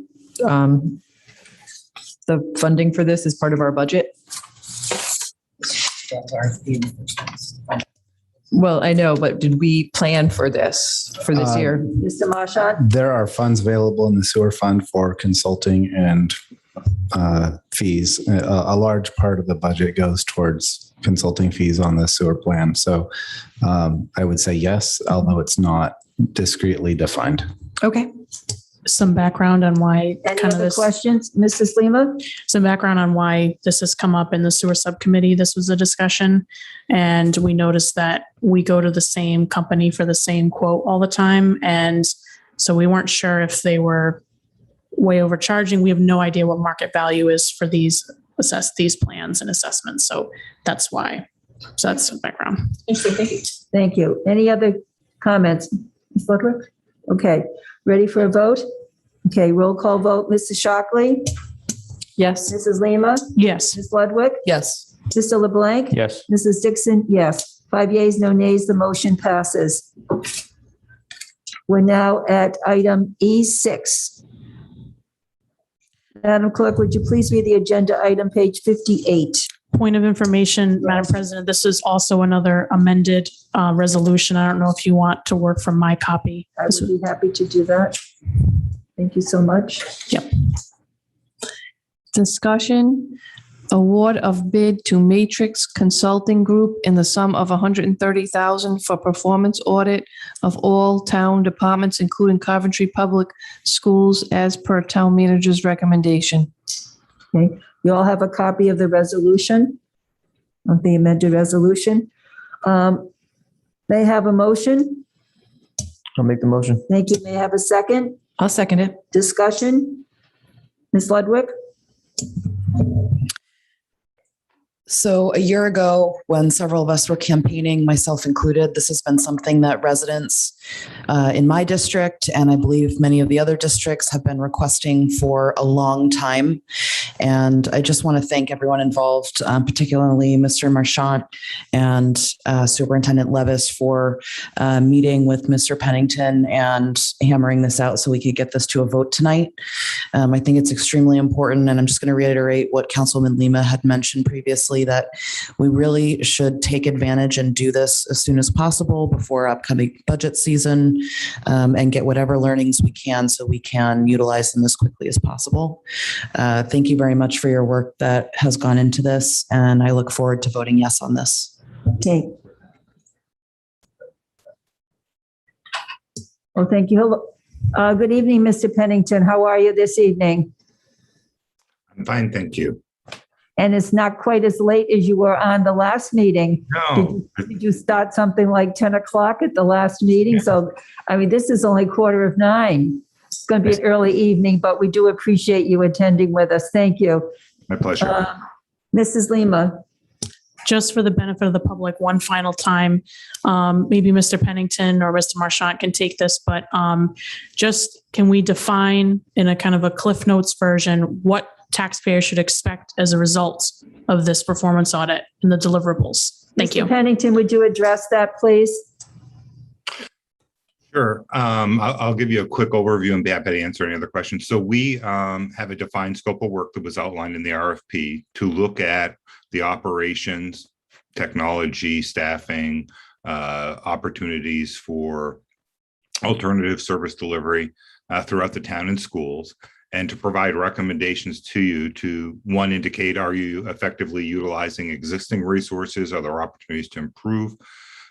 the funding for this is part of our budget. Well, I know, but did we plan for this year? Mr. Marchant? There are funds available in the sewer fund for consulting and fees. A large part of the budget goes towards consulting fees on the sewer plan. So I would say yes, although it's not discreetly defined. Okay. Some background on why Any kind of other this, questions? Mrs. Lima? some background on why this has come up in the sewer subcommittee. This was a discussion, and we noticed that we go to the same company for the same quote all the time. And so we weren't sure if they were way overcharging. We have no idea what market value is for these plans and assessments. So that's why. So that's some background. Thank you. Thank you. Any other comments? Ms. Ludwig? Okay, ready for a vote? Okay, roll call vote. Mrs. Shockley? Yes. Mrs. Lima? Yes. Ms. Ludwig? Yes. Mr. LeBlanc? Yes. Mrs. Dickson? Yes. 5 yeas, no nays, the motion passes. We're now at item E6. Madam Clerk, would you please read the agenda item, page 58? Point of information, Madam President, this is also another amended resolution. I don't know if you want to work from my copy. I would be happy to do that. Thank you so much. Yep. Discussion, award of bid to Matrix Consulting Group in the sum of $130,000 for performance audit of all town departments, including Coventry Public Schools, as per town manager's recommendation. Okay, you all have a copy of the resolution, of the amended resolution. May I have a motion? I'll make the motion. Thank you. May I have a second? I'll second it. Discussion? Ms. Ludwig? So a year ago, when several of us were campaigning, myself included, this has been something that residents in my district, and I believe many of the other districts, have been requesting for a long time. And I just want to thank everyone involved, particularly Mr. Marchant and Superintendent Levis, for meeting with Mr. Pennington and hammering this out so we could get this to a vote tonight. I think it's extremely important, and I'm just going to reiterate what Councilman Lima had mentioned previously, that we really should take advantage and do this as soon as possible before upcoming budget season, and get whatever learnings we can so we can utilize them as quickly as possible. Thank you very much for your work that has gone into this, and I look forward to voting yes on this. Okay. Well, thank you. Good evening, Mr. Pennington. How are you this evening? I'm fine, thank you. And it's not quite as late as you were on the last meeting. No, Did you start something like 10 o'clock at the last meeting? So, I mean, this is only 8:45. It's going to be an early evening, but we do appreciate you attending with us. Thank you. my pleasure. Mrs. Lima? Just for the benefit of the public, one final time, maybe Mr. Pennington or Mr. Marchant can take this, but just can we define in a kind of a Cliff Notes version, what taxpayers should expect as a result of this performance audit and the deliverables. Thank you. Mr. Pennington, would you address that, please? Sure. I'll give you a quick overview and be happy to answer any other questions. So we have a defined scope of work that was outlined in the RFP to look at the operations, technology, staffing, opportunities for alternative service delivery throughout the town and schools, and to provide recommendations to you to, one, indicate, are you effectively utilizing existing resources? Are there opportunities to improve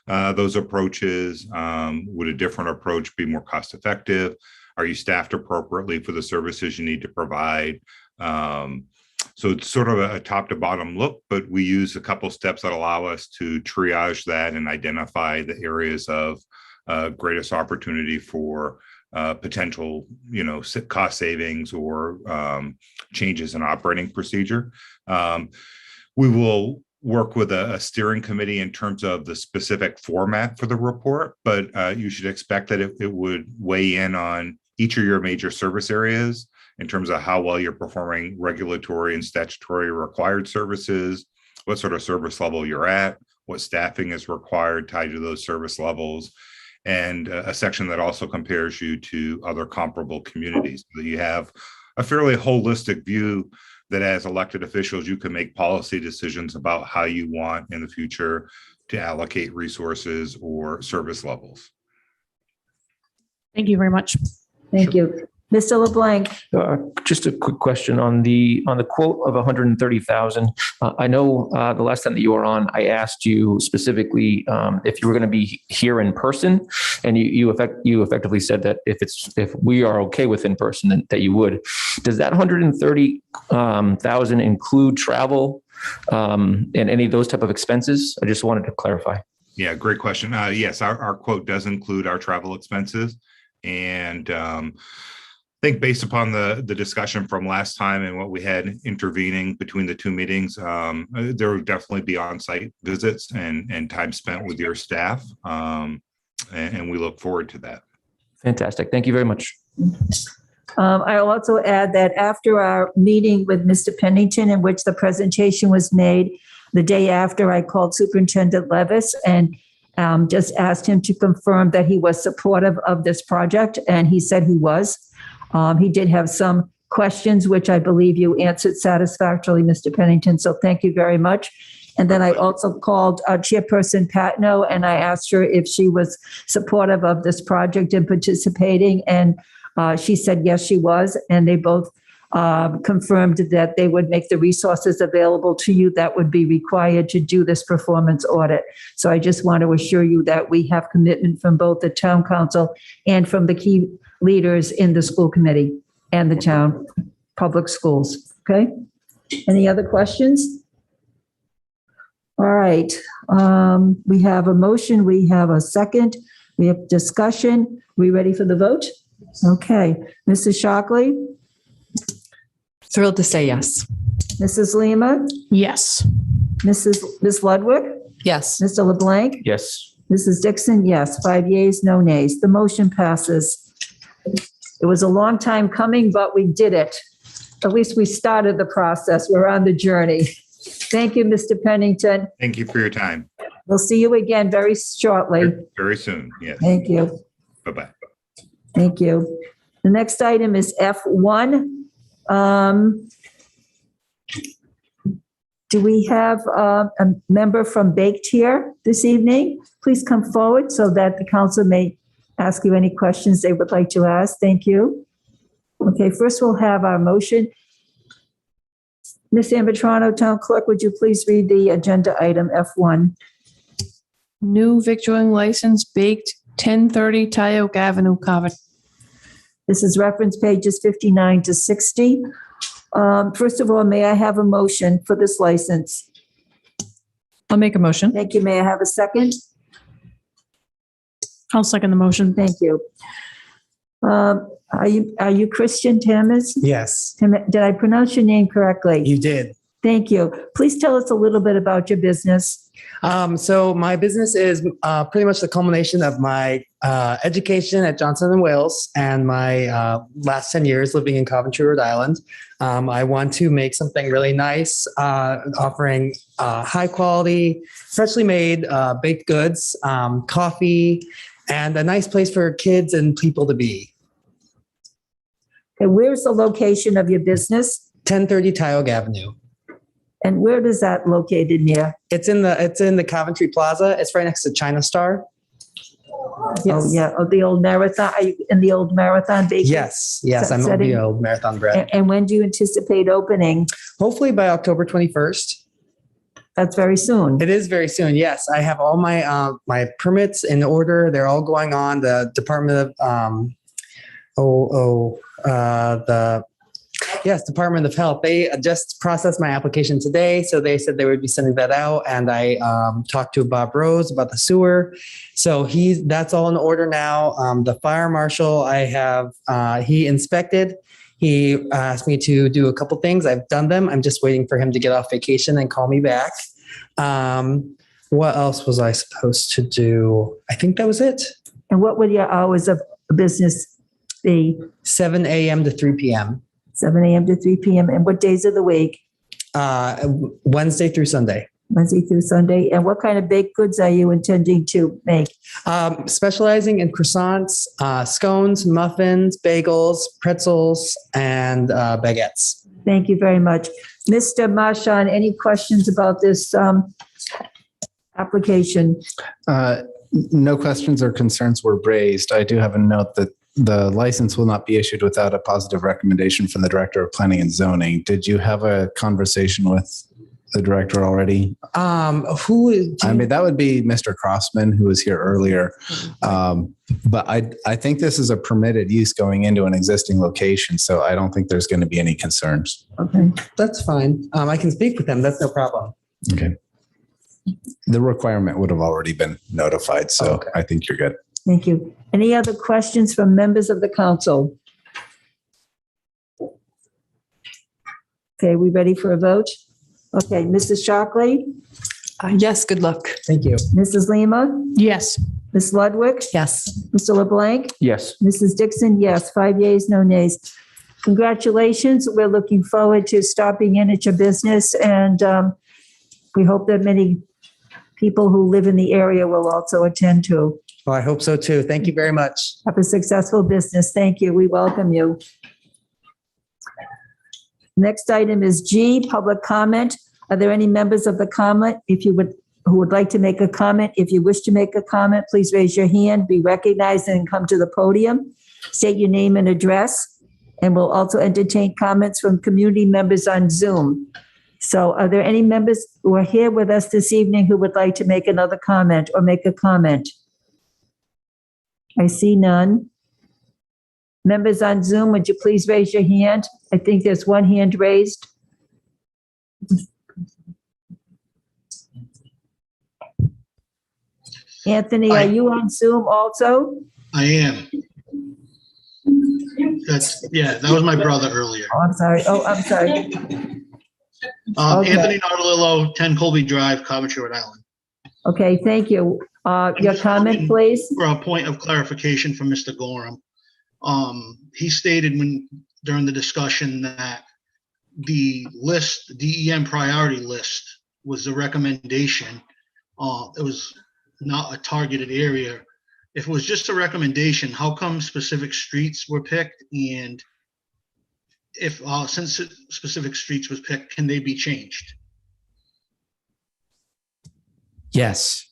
those approaches? Would a different approach be more cost effective? Are you staffed appropriately for the services you need to provide? So it's sort of a top to bottom look, but we use a couple steps that allow us to triage that and identify the areas of greatest opportunity for potential, cost savings or changes in operating procedure. We will work with a steering committee in terms of the specific format for the report, but you should expect that it would weigh in on each of your major service areas in terms of how well you're performing regulatory and statutory required services, what sort of service level you're at, what staffing is required tied to those service levels, and a section that also compares you to other comparable communities. So you have a fairly holistic view that as elected officials, you can make policy decisions about how you want in the future to allocate resources or service levels. Thank you very much. Thank you. Mr. LeBlanc. Just a quick question on the quote of 130,000. I know the last time that you were on, I asked you specifically if you were going to be here in person, and you effectively said that if we are okay with in person, then that you would. Does that 130,000 include travel and any of those type of expenses? I just wanted to clarify. Yeah, great question. Yes, our quote does include our travel expenses, and I think based upon the discussion from last time and what we had intervening between the two meetings, there will definitely be on-site visits and time spent with your staff. And we look forward to that. Fantastic. Thank you very much. I'll also add that after our meeting with Mr. Pennington, in which the presentation was made, the day after, I called Superintendent Levis and just asked him to confirm that he was supportive of this project, and he said he was. He did have some questions, which I believe you answered satisfactorily, Mr. Pennington, so thank you very much. And then I also called Chairperson Patno, and I asked her if she was supportive of this project and participating, and she said yes, she was, and they both confirmed that they would make the resources available to you that would be required to do this performance audit. So I just want to assure you that we have commitment from both the town council and from the key leaders in the school committee and the town public schools. Okay. Any other questions? All right. We have a motion. We have a second. We have discussion. We ready for the vote? Okay. Mrs. Shockley? Thrilled to say yes. Mrs. Lima? Yes. Ms. Ludwig? Yes. Mr. LeBlanc? Yes. Mrs. Dickson? Yes. 5 yeas, no nays. The motion passes. It was a long time coming, but we did it. At least we started the process. We're on the journey. Thank you, Mr. Pennington. Thank you for your time. We'll see you again very shortly. Very soon. Yes. Thank you. Bye-bye. Thank you. The next item is F1. Do we have a member from Baked here this evening? Please come forward so that the council may ask you any questions they would like to ask. Thank you. Okay, first we'll have our motion. Ms. Ambatrano, Town Clerk, would you please read the agenda item F1? New victualling license, Baked, 1030 Tyoke Avenue, Covert. This is reference pages 59 to 60. First of all, may I have a motion for this license? I'll make a motion. Thank you. May I have a second? I'll second the motion. Thank you. Are you Christian Tammis? Yes, Did I pronounce your name correctly? you did. Thank you. Please tell us a little bit about your business. So my business is pretty much the culmination of my education at Johnson & Wales and my last 10 years living in Coventry, Rhode Island. I want to make something really nice, offering high quality, freshly made baked goods, coffee, and a nice place for kids and people to be. Okay, where's the location of your business? 1030 Tioga Avenue. And where does that located near? It's in the Coventry Plaza. It's right next to China Star. Oh, yeah. Oh, the old marathon. Are you in the old marathon bakery? Yes. I'm on setting? the old Marathon Bread. And when do you anticipate opening? Hopefully by October 21st. That's very soon. It is very soon. Yes, I have all my my permits in order. They're all going on. The Department of Department of Health. They just processed my application today, so they said they would be sending that out. And I talked to Bob Rose about the sewer, so that's all in order now. The fire marshal, I have he inspected. He asked me to do a couple things. I've done them. I'm just waiting for him to get off vacation and call me back. What else was I supposed to do? I think that was it. And what would your hours of business be? 7 a.m. to 3 p.m. 7 a.m. to 3 p.m. And what days of the week? Wednesday through Sunday. Wednesday through Sunday. And what kind of baked goods are you intending to make? Specializing in croissants, scones, muffins, bagels, pretzels, and baguettes. Thank you very much. Mr. Marchant, any questions about this application? No questions or concerns were raised. I do have a note that the license will not be issued without a positive recommendation from the Director of Planning and Zoning. Did you have a conversation with the director already? That would be Mr. Crossman, who was here earlier. But I think this is a permitted use going into an existing location, so I don't think there's going to be any concerns. Okay. That's fine. I can speak with them. That's no problem. Okay. The requirement would have already been notified, so I think you're good. Thank you. Any other questions from members of the council? Okay, we ready for a vote? Okay, Mrs. Shockley? Yes, good luck. Thank you. Mrs. Lima? Yes. Ms. Ludwig? Yes. Mr. LeBlanc? Yes. Mrs. Dickson? Yes. 5 yeas, no nays. Congratulations. We're looking forward to stopping in at your business, and we hope that many people who live in the area will also attend to. Well, I hope so too. Thank you very much. Have a successful business. Thank you. We welcome you. Next item is G, public comment. Are there any members of the comment who would like to make a comment? If you wish to make a comment, please raise your hand, be recognized, and come to the podium. State your name and address, and we'll also entertain comments from community members on Zoom. So are there any members who are here with us this evening who would like to make another comment or make a comment? I see none. Members on Zoom, would you please raise your hand? I think there's one hand raised. Anthony, are you on Zoom also? I am. That was my brother earlier. Oh, I'm sorry. Okay. Anthony Nardolillo, 10 Colby Drive, Coventry, Rhode Island. Okay, thank you. Your comment, please. For a point of clarification from Mr. Gorham. He stated during the discussion that the list, the DEM priority list, was a recommendation. It was not a targeted area. If it was just a recommendation, how come specific streets were picked? And if since specific streets was picked, can they be changed? Yes.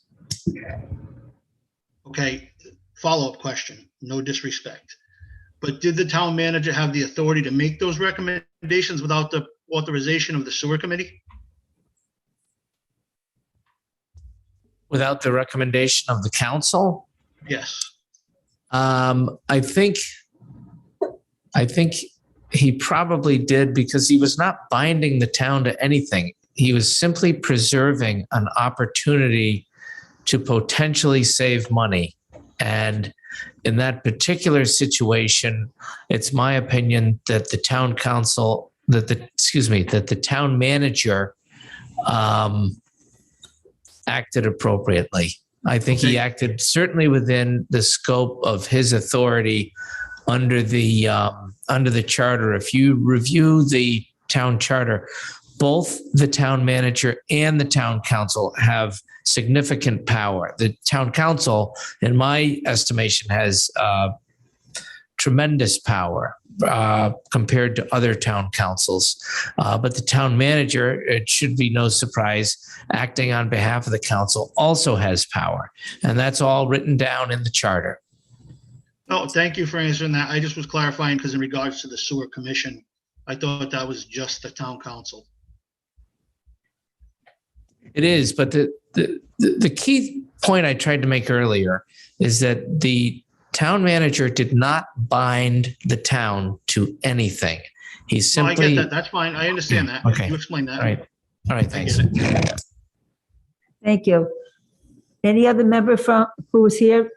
Okay, follow-up question, no disrespect. But did the town manager have the authority to make those recommendations without the authorization of the sewer committee? Without the recommendation of the council? Yes. I think he probably did, because he was not binding the town to anything. He was simply preserving an opportunity to potentially save money. And in that particular situation, it's my opinion that the town council that the town manager acted appropriately. I think he acted certainly within the scope of his authority under the charter. If you review the town charter, both the town manager and the town council have significant power. The town council, in my estimation, has tremendous power compared to other town councils. But the town manager, it should be no surprise, acting on behalf of the council, also has power. And that's all written down in the charter. Oh, thank you for answering that. I just was clarifying because in regards to the sewer commission, I thought that was just the town council. It is, but the key point I tried to make earlier is that the town manager did not bind the town to anything. He simply. No, I get that. That's fine. I understand that. Okay. You explained that. All right. Thanks. Thank you. Any other member who's here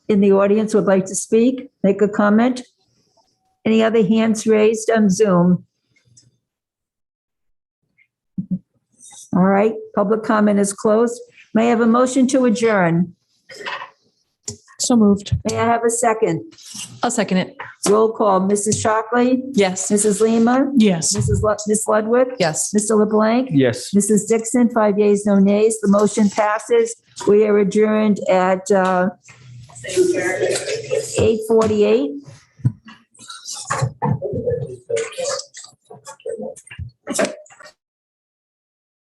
in the audience would like to speak, make a comment? Any other hands raised on Zoom? All right, public comment is closed. May I have a motion to adjourn? So moved. May I have a second? I'll second it. Roll call, Mrs. Shockley? Yes. Mrs. Lima? Yes. Ms. Ludwig? Yes. Mr. LeBlanc? Yes. Mrs. Dickson, 5 yeas, no nays. The motion passes. We are adjourned at 8:48.